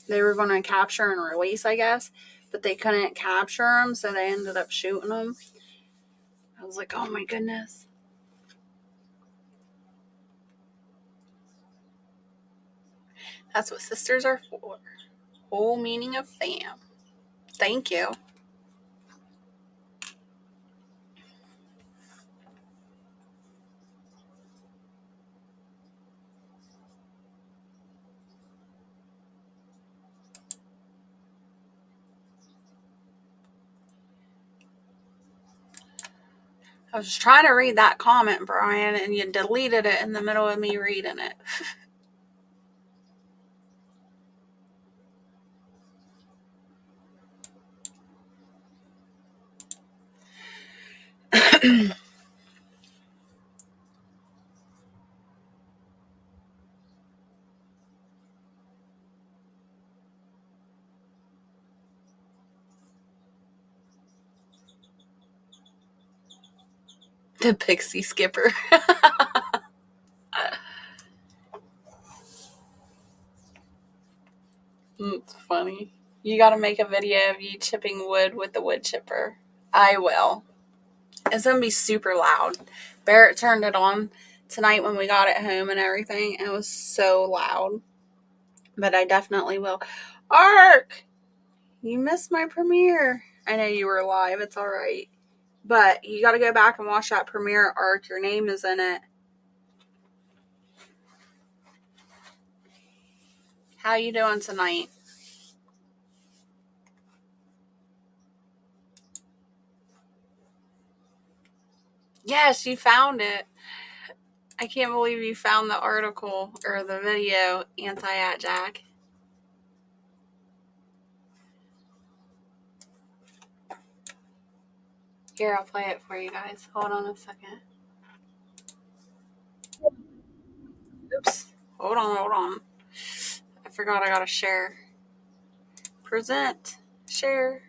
they were going to capture and release, I guess, but they couldn't capture them, so they ended up shooting them. I was like, oh my goodness. That's what sisters are for. Whole meaning of fam. Thank you. I was trying to read that comment, Brian, and you deleted it in the middle of me reading it. The pixie skipper. It's funny. You got to make a video of you chipping wood with the wood chipper. I will. It's going to be super loud. Barrett turned it on tonight when we got it home and everything. It was so loud. But I definitely will. Ark! You missed my premiere. I know you were live. It's all right. But you got to go back and watch that premiere, Ark. Your name is in it. How you doing tonight? Yes, you found it. I can't believe you found the article or the video, Anti-at-Jack. Here, I'll play it for you guys. Hold on a second. Oops. Hold on. I forgot I gotta share. Present. Share.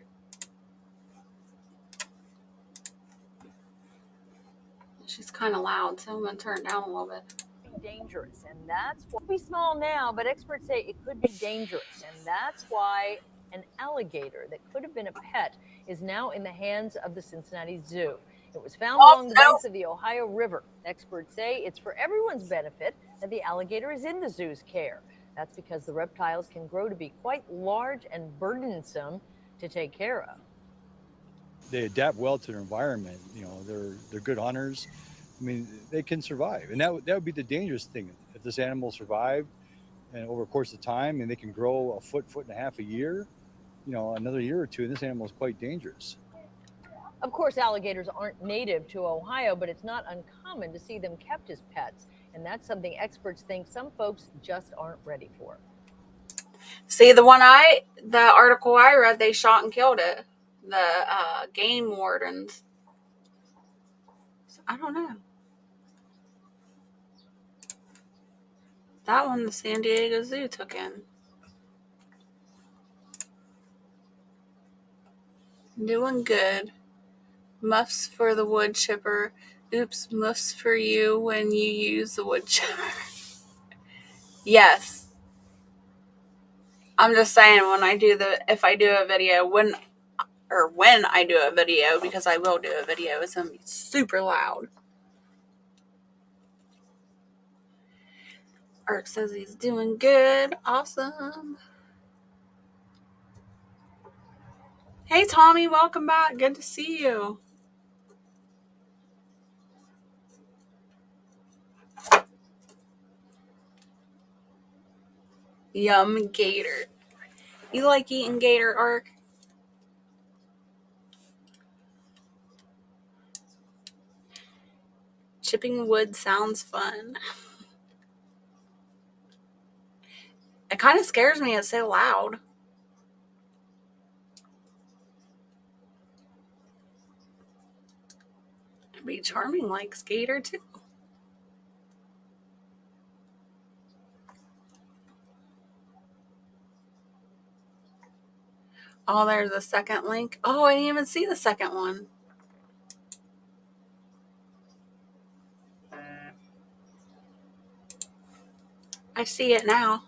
She's kind of loud, so I'm gonna turn it down a little bit. Dangerous, and that's what we small now, but experts say it could be dangerous, and that's why an alligator that could have been a pet is now in the hands of the Cincinnati Zoo. It was found along the banks of the Ohio River. Experts say it's for everyone's benefit that the alligator is in the zoo's care. That's because the reptiles can grow to be quite large and burdensome to take care of. They adapt well to their environment. You know, they're good hunters. I mean, they can survive, and that would be the dangerous thing. If this animal survived, and over a course of time, and they can grow a foot and a half a year, you know, another year or two, and this animal is quite dangerous. Of course, alligators aren't native to Ohio, but it's not uncommon to see them kept as pets, and that's something experts think some folks just aren't ready for. See, the article I read, they shot and killed it. The game wardens. I don't know. That one the San Diego Zoo took in. Doing good. Muffs for the wood chipper. Oops, muffs for you when you use the wood chipper. Yes. I'm just saying if I do a video, when I do a video, because I will do a video, it's going to be super loud. Ark says he's doing good. Awesome. Hey, Tommy, welcome back. Good to see you. Yum gator. You like eating gator, Ark? Chipping wood sounds fun. It kind of scares me. It's so loud. It'd be charming like Skater too. Oh, there's a second link. Oh, I didn't even see the second one. I see it now.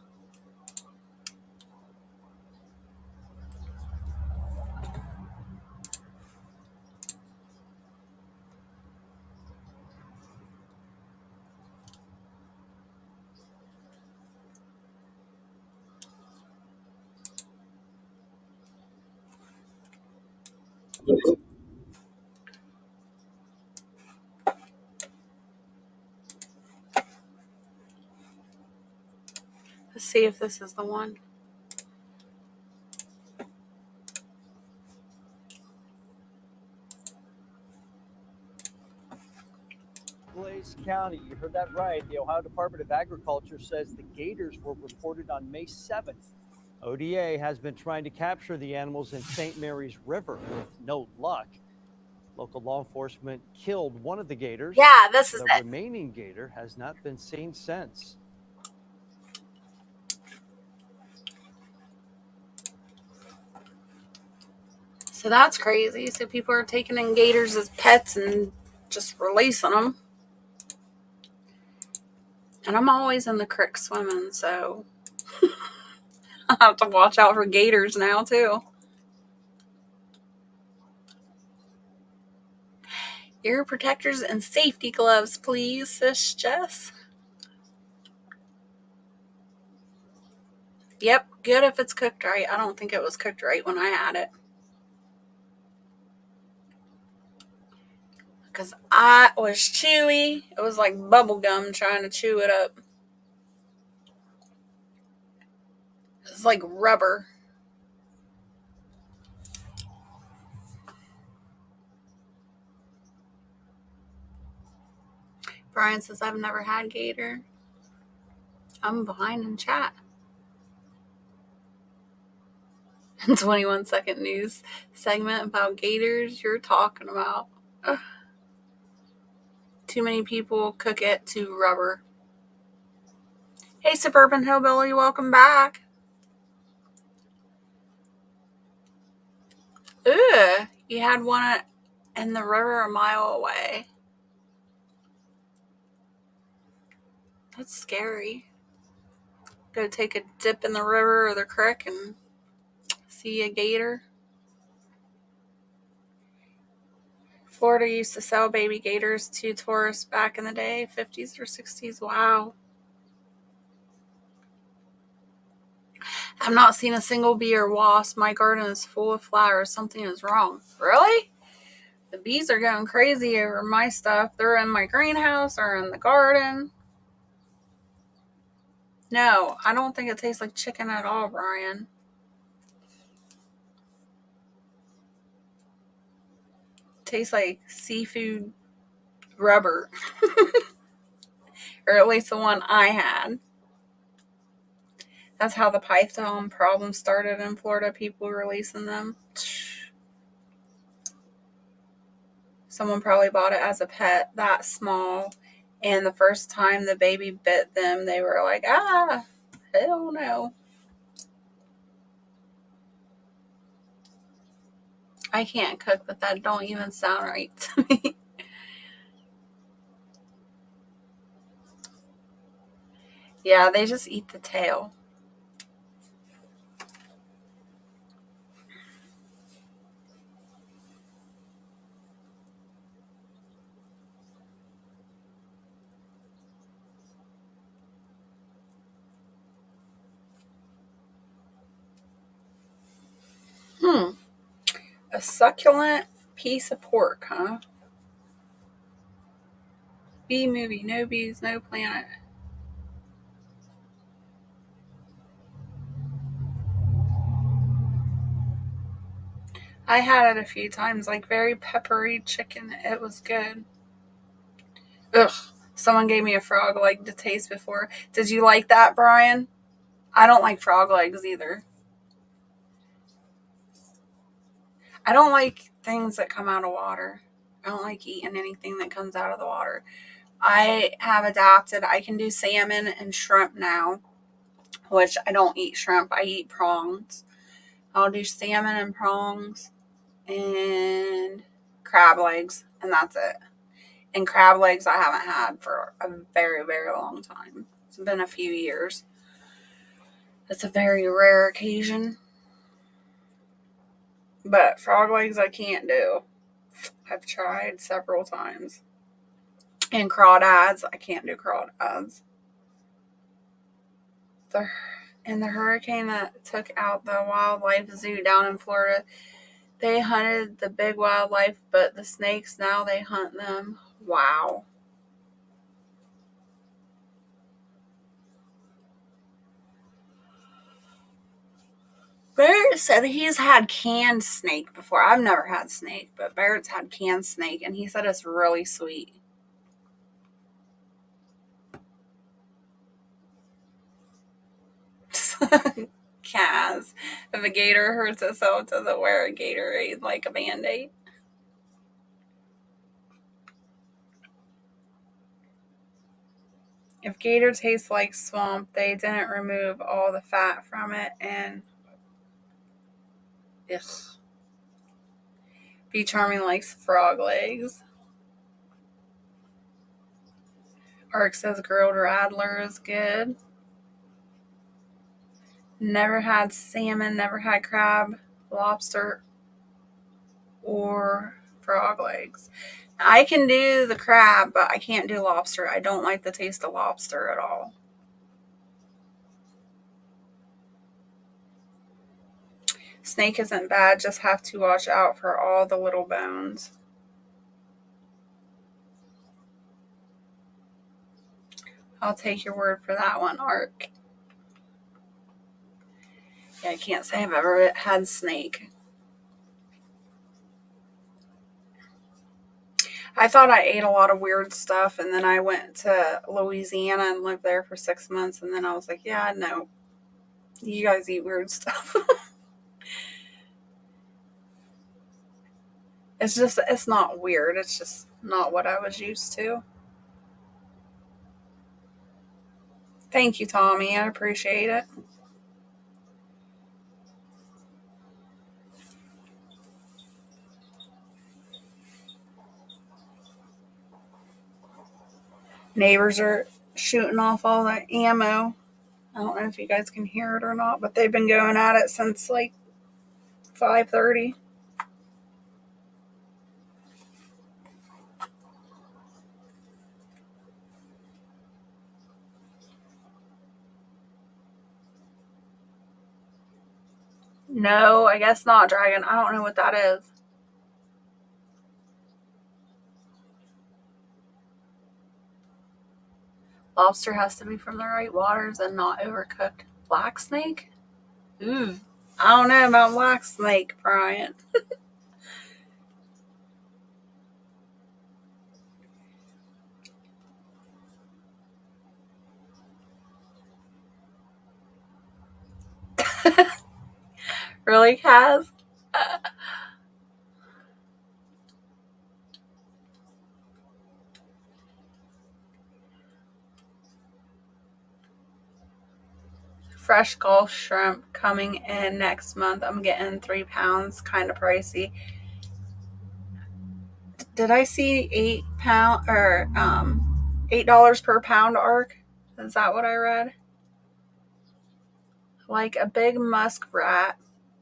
Let's see if this is the one. Blaze County, you heard that right. The Ohio Department of Agriculture says the gators were reported on May 7th. ODA has been trying to capture the animals in St. Mary's River with no luck. Local law enforcement killed one of the gators. Yeah, this is The it. remaining gator has not been seen since. So that's crazy. So people are taking in gators as pets and just releasing them. And I'm always in the creek swimming, so I have to watch out for gators now too. Ear protectors and safety gloves, please, sis Jess. Yep, good if it's cooked right. I don't think it was cooked right when I had it. Because it was chewy. It was like bubble gum trying to chew it up. It's like rubber. Brian says, I've never had gator. I'm behind in chat. 21-second news segment about gators you're talking about. Ugh. Too many people cook it to rubber. Hey, Suburban Hillbilly, welcome back. Ugh, you had one in the river a mile away. That's scary. Go take a dip in the river or the creek and see a gator. Florida used to sell baby gators to tourists back in the day, 50s or 60s. Wow. I've not seen a single bee or wasp. My garden is full of flowers. Something is wrong. Really? The bees are going crazy over my stuff. They're in my greenhouse or in the garden. No, I don't think it tastes like chicken at all, Brian. It tastes like seafood rubber. Or at least the one I had. That's how the python problem started in Florida, people releasing them. Someone probably bought it as a pet that small, and the first time the baby bit them, they were like, hell no. I can't cook, but that don't even sound right to me. Yeah, they just eat the tail. A succulent piece of pork, huh? Bee movie, no bees, no planet. I had it a few times, like very peppery chicken. It was good. Ugh. Someone gave me a frog leg to taste before. Did you like that, Brian? I don't like frog legs either. I don't like things that come out of water. I don't like eating anything that comes out of the water. I have adapted. I can do salmon and shrimp now, which I don't eat shrimp. I eat prawns. I'll do salmon and prawns and crab legs, and that's it. And crab legs I haven't had for a very, very long time. It's been a few years. It's a very rare occasion. But frog legs I can't do. I've tried several times. And crawdads, I can't do crawdads. And the hurricane that took out the wildlife zoo down in Florida, they hunted the big wildlife, but the snakes, now they hunt them. Wow. Barrett said he's had canned snake before. I've never had snake, but Barrett's had canned snake, and he said it's really sweet. Kaz, if a gator hurts itself, does it wear a Gatorade like a Band-Aid? If gator tastes like swamp, they didn't remove all the fat from it and ugh. Be Charming likes frog legs. Ark says grilled radler is good. Never had salmon, never had crab, lobster, or frog legs. I can do the crab, but I can't do lobster. I don't like the taste of lobster at all. Snake isn't bad, just have to watch out for all the little bones. I'll take your word for that one, Ark. Yeah, I can't say I've ever had snake. I thought I ate a lot of weird stuff, and then I went to Louisiana and lived there for 6 months, and then I was like, yeah, no, you guys eat weird stuff. It's not weird. It's just not what I was used to. Thank you, Tommy. I appreciate it. Neighbors are shooting off all the ammo. I don't know if you guys can hear it or not, but they've been going at it since like 5:30. No, I guess not, Dragon. I don't know what that is. Lobster has to be from the right waters and not overcooked. Black snake? Ooh. I don't know about black snake, Brian. Really, Kaz? Fresh Gulf shrimp coming in next month. I'm getting 3 pounds, kind of pricey. Did I see £8 or $8 per pound, Ark? Is that what I read? Like a big muskrat,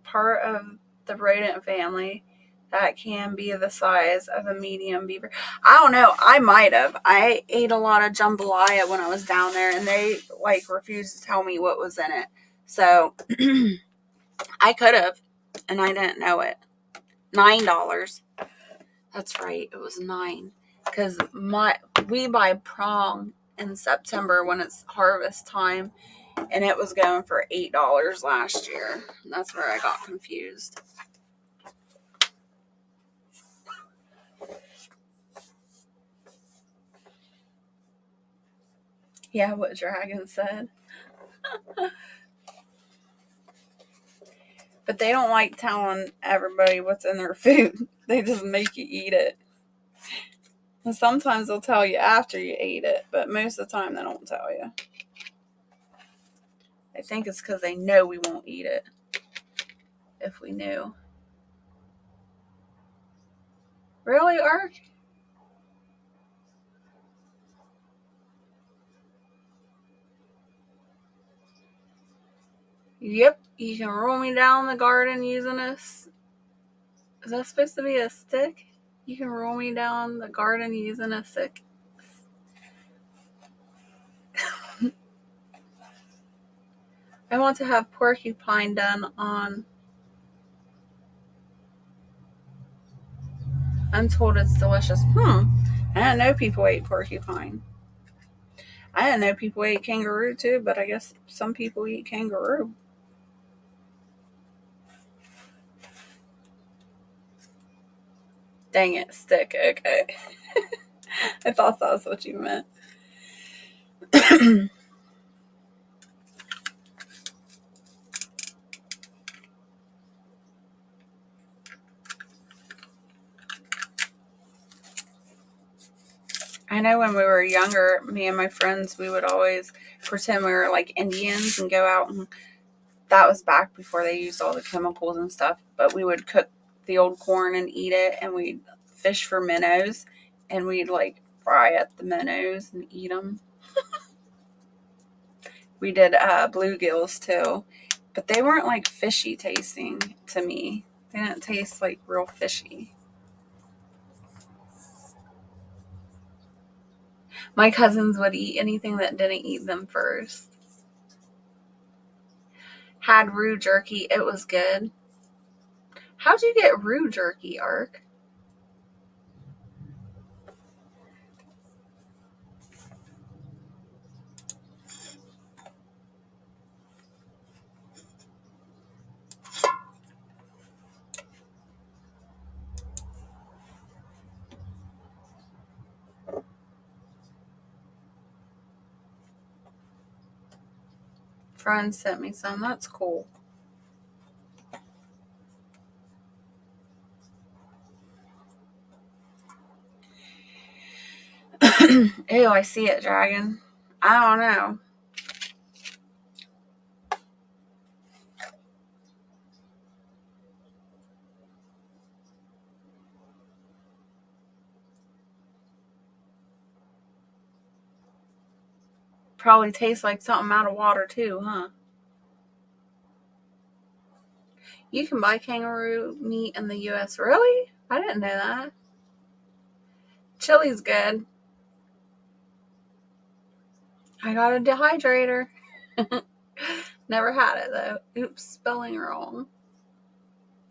part of the rodent family that can be the size of a medium beaver. I don't know. I might have. I ate a lot of jambalaya when I was down there, and they like refused to tell me what was in it. So I could have, and I didn't know it. $9. That's right. It was 9 because we buy prong in September when it's harvest time, and it was going for $8 last year. That's where I got confused. Yeah, what Dragon said. But they don't like telling everybody what's in their food. They just make you eat it. And sometimes they'll tell you after you ate it, but most of the time they don't tell you. I think it's because they know we won't eat it if we knew. Really, Ark? Yep, you can roll me down the garden using a... Is that supposed to be a stick? You can roll me down the garden using a stick. I want to have porcupine done on... I'm told it's delicious. I didn't know people ate porcupine. I didn't know people ate kangaroo too, but I guess some people eat kangaroo. Dang it, stick. Okay. I thought that was what you meant. I know when we were younger, me and my friends, we would always pretend we were like Indians and go out, and that was back before they used all the chemicals and stuff, but we would cook the old corn and eat it, and we'd fish for minnows, and we'd like fry up the minnows and eat them. We did bluegills too, but they weren't like fishy tasting to me. They didn't taste like real fishy. My cousins would eat anything that didn't eat them first. Had roux jerky. It was good. How'd you get roux jerky, Ark? Friend sent me some. That's cool. Ew, I see it, Dragon. I don't know. Probably tastes like something out of water too, huh? You can buy kangaroo meat in the U.S. Really? I didn't know that. Chili's good. I got a dehydrator. Never had it though. Oops, spelling wrong.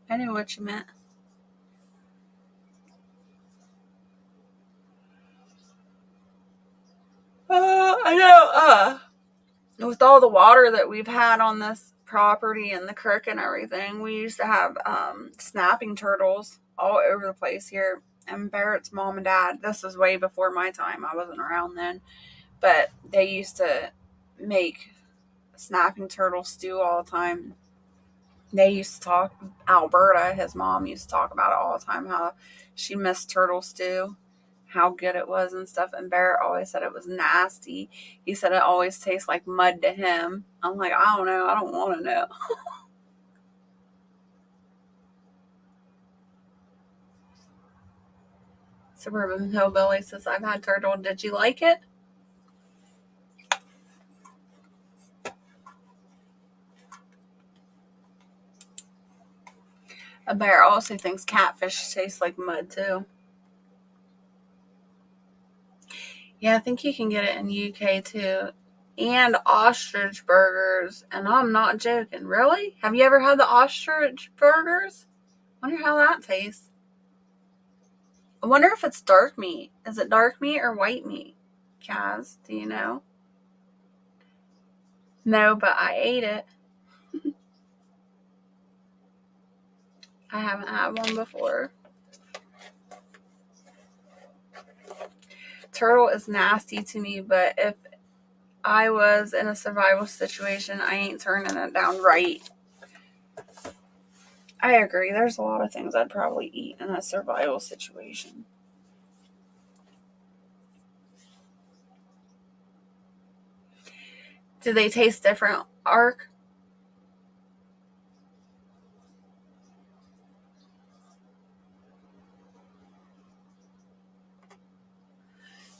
I knew what you meant. I know. With all the water that we've had on this property and the creek and everything, we used to have snapping turtles all over the place here. And Barrett's mom and dad, this was way before my time. I wasn't around then. But they used to make snapping turtle stew all the time. They used to talk, Alberta, his mom used to talk about it all the time, how she missed turtle stew, how good it was and stuff. And Barrett always said it was nasty. He said it always tastes like mud to him. I'm like, I don't know. I don't want to know. Suburban Hillbilly says, I've had turtle. Did you like it? A bear also thinks catfish tastes like mud too. Yeah, I think you can get it in UK too. And ostrich burgers. And I'm not joking. Really? Have you ever had the ostrich burgers? Wonder how that tastes. I wonder if it's dark meat. Is it dark meat or white meat? Kaz, do you know? No, but I ate it. I haven't had one before. Turtle is nasty to me, but if I was in a survival situation, I ain't turning it down right. I agree. There's a lot of things I'd probably eat in a survival situation. Do they taste different, Ark?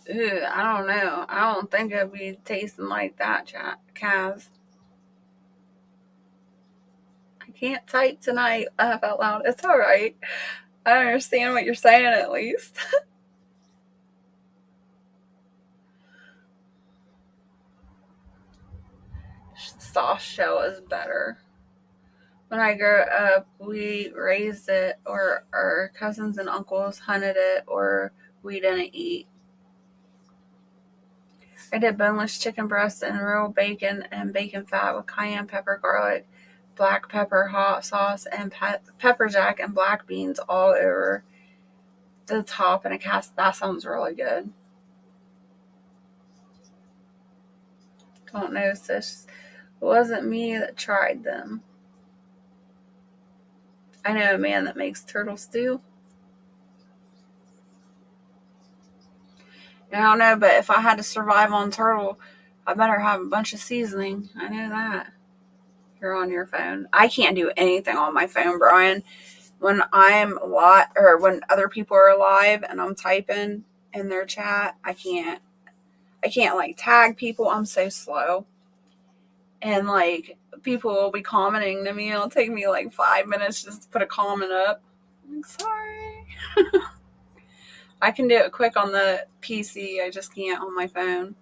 Ew, I don't know. I don't think it'd be tasting like that, Kaz. I can't type tonight. Laugh out loud. It's all right. I understand what you're saying at least. Soft shell is better. When I grew up, we raised it, or our cousins and uncles hunted it, or we didn't eat. I did boneless chicken breast and real bacon and bacon fat with cayenne pepper, garlic, black pepper, hot sauce, and pepper jack and black beans all over the top in a cast. That sounds really good. Don't know, sis. It wasn't me that tried them. I know a man that makes turtle stew. I don't know, but if I had to survive on turtle, I better have a bunch of seasoning. I know that. You're on your phone. I can't do anything on my phone, Brian. When I'm when other people are live and I'm typing in their chat, I can't like tag people. I'm so slow. And like people will be commenting to me. It'll take me like 5 minutes just to put a comment up. I'm sorry. I can do it quick on the PC. I just can't on my phone.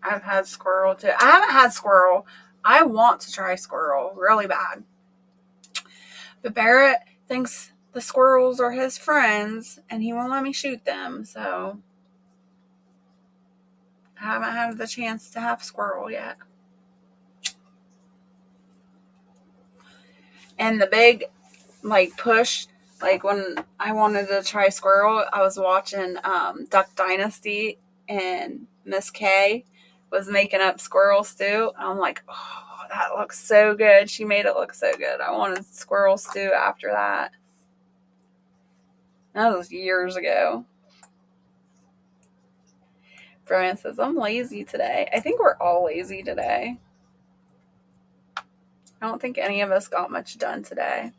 I've had squirrel too. I haven't had squirrel. I want to try squirrel really bad. But Barrett thinks the squirrels are his friends and he won't let me shoot them. So I haven't had the chance to have squirrel yet. And the big push, when I wanted to try squirrel, I was watching Duck Dynasty and Miss K was making up squirrel stew. And I'm like, oh, that looks so good. She made it look so good. I wanted squirrel stew after that. That was years ago. Brian says, I'm lazy today. I think we're all lazy today. I don't think any of us got much done today.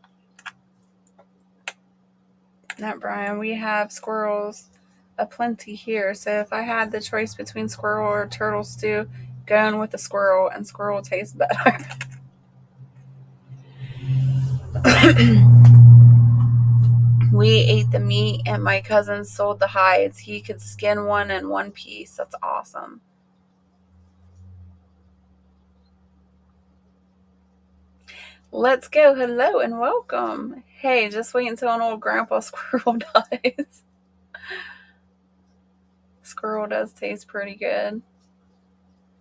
No, Brian, we have squirrels aplenty here. So if I had the choice between squirrel or turtle stew, going with the squirrel, and squirrel tastes better. We ate the meat and my cousin sold the hides. He could skin one in one piece. That's awesome. Let's go. Hello and welcome. Hey, just wait until an old grandpa squirrel dies. Squirrel does taste pretty good.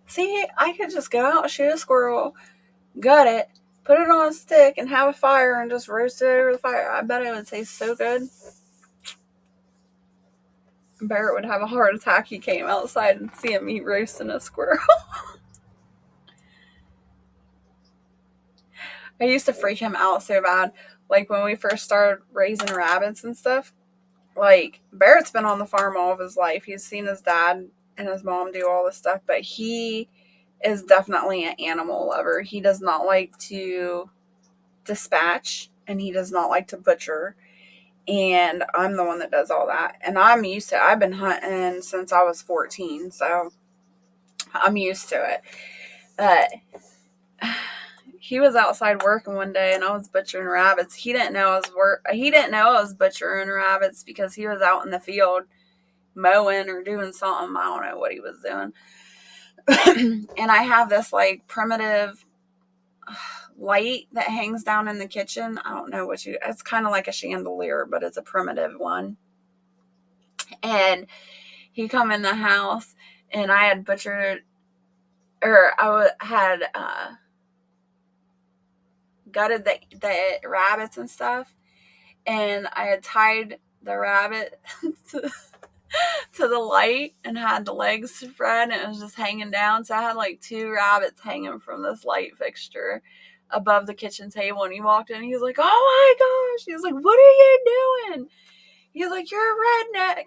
See, I could just go out and shoot a squirrel, gut it, put it on a stick, and have a fire and just roast it over the fire. I bet it would taste so good. Barrett would have a heart attack. He came outside and see me roasting a squirrel. I used to freak him out so bad. Like when we first started raising rabbits and stuff, like Barrett's been on the farm all of his life. He's seen his dad and his mom do all this stuff, but he is definitely an animal lover. He does not like to dispatch and he does not like to butcher. And I'm the one that does all that. And I'm used to it. I've been hunting since I was 14, so I'm used to it. But he was outside working one day and I was butchering rabbits. He didn't know I was butchering rabbits because he was out in the field mowing or doing something. I don't know what he was doing. And I have this like primitive light that hangs down in the kitchen. I don't know it's kind of like a chandelier, but it's a primitive one. And he come in the house and I had butchered, or had gutted the rabbits and stuff, and I had tied the rabbit to the light and had the legs spread and it was just hanging down. So I had like 2 rabbits hanging from this light fixture above the kitchen table, and he walked in and he was like, oh my gosh. He was like, what are you doing? He was like, you're a redneck.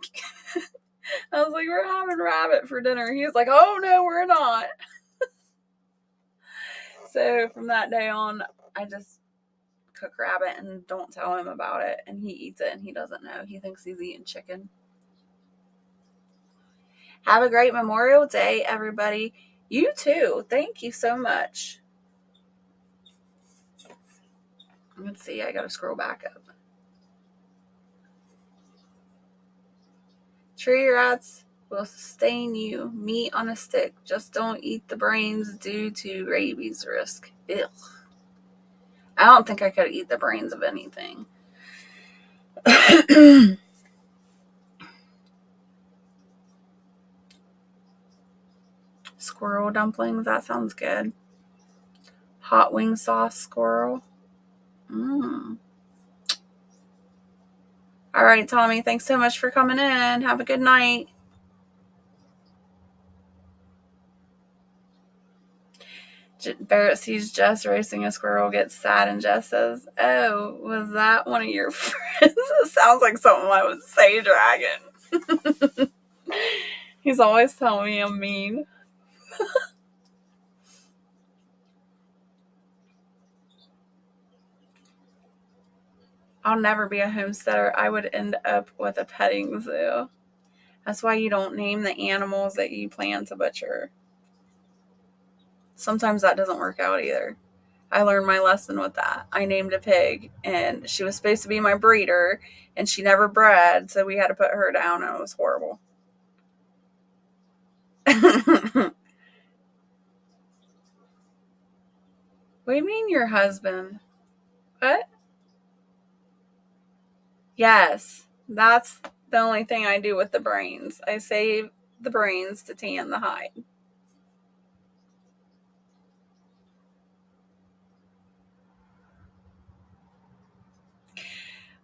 I was like, we're having rabbit for dinner. He was like, oh no, we're not. So from that day on, I just cook rabbit and don't tell him about it, and he eats it and he doesn't know. He thinks he's eating chicken. Have a great Memorial Day, everybody. You too. Thank you so much. Let's see. I got to scroll back up. Tree rats will sustain you. Meat on a stick. Just don't eat the brains due to rabies risk. Ew. I don't think I could eat the brains of anything. Squirrel dumplings. That sounds good. Hot wing sauce squirrel. All right, Tommy. Thanks so much for coming in. Have a good night. Barrett sees Jess racing a squirrel, gets sad, and Jess says, "Oh, was that one of your friends?" It sounds like something I would say, Dragon. He's always telling me I'm mean. I'll never be a homesteader. I would end up with a petting zoo. That's why you don't name the animals that you plan to butcher. Sometimes that doesn't work out either. I learned my lesson with that. I named a pig, and she was supposed to be my breeder, and she never bred, so we had to put her down, and it was horrible. What do you mean your husband? What? Yes, that's the only thing I do with the brains. I save the brains to tan the hide.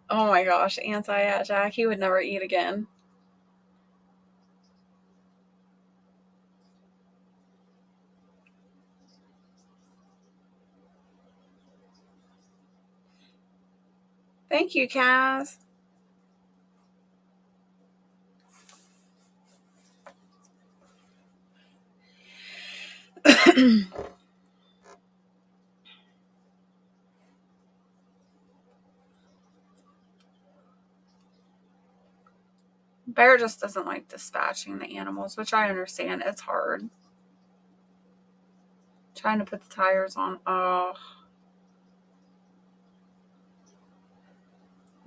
Oh my gosh, Jack, he would never eat again. Thank you, Kaz. Bear just doesn't like dispatching the animals, which I understand. It's hard. Trying to put the tires on. Oh.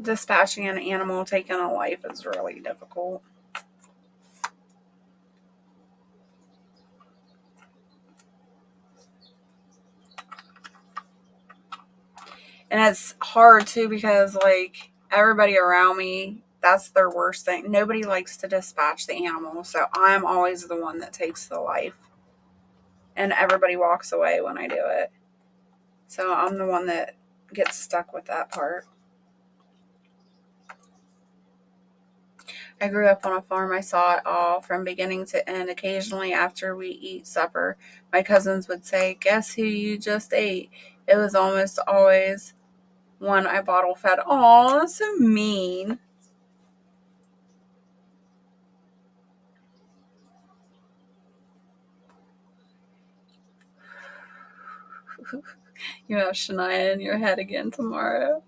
Dispatching an animal taking a life is really difficult. And it's hard too because like everybody around me, that's their worst thing. Nobody likes to dispatch the animal, so I'm always the one that takes the life. And everybody walks away when I do it. So I'm the one that gets stuck with that part. I grew up on a farm. I saw it all from beginning to end. Occasionally after we eat supper, my cousins would say, "Guess who you just ate?" It was almost always one I bottle fed. Aw, that's so mean. You have Shania in your head again tomorrow.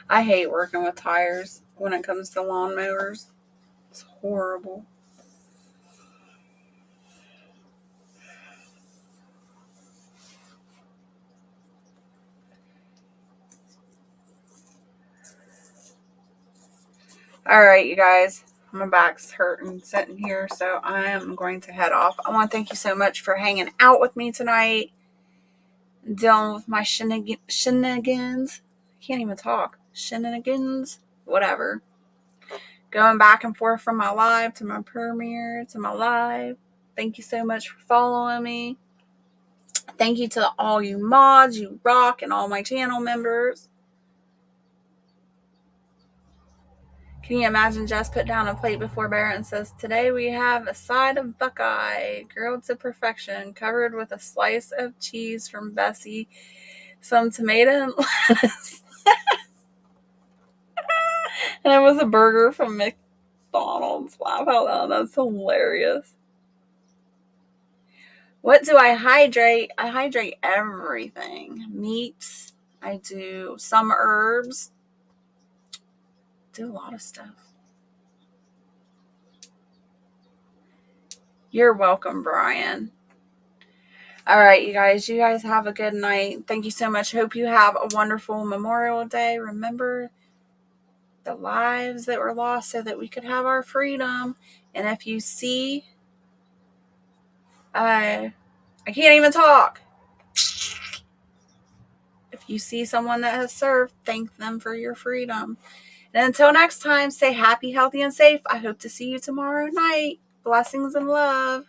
I hate working with tires when it comes to lawnmowers. It's horrible. All right, you guys. My back's hurting sitting here, so I am going to head off. I want to thank you so much for hanging out with me tonight, dealing with my shenanigans. I can't even talk. Shenanigans, whatever. Going back and forth from my live to my premiere to my live. Thank you so much for following me. Thank you to all you mods, you rock, and all my channel members. Can you imagine Jess put down a plate before Barrett and says, "Today we have a side of Buckeye, grilled to perfection, covered with a slice of cheese from Bessie, some tomato and lettuce." And it was a burger from McDonald's. Laugh out loud. That's hilarious. What do I hydrate? I hydrate everything. Meats. I do some herbs. Do a lot of stuff. You're welcome, Brian. All right, you guys have a good night. Thank you so much. Hope you have a wonderful Memorial Day. Remember the lives that were lost so that we could have our freedom. And if you see, I can't even talk. If you see someone that has served, thank them for your freedom. And until next time, stay happy, healthy, and safe. I hope to see you tomorrow night. Blessings and love.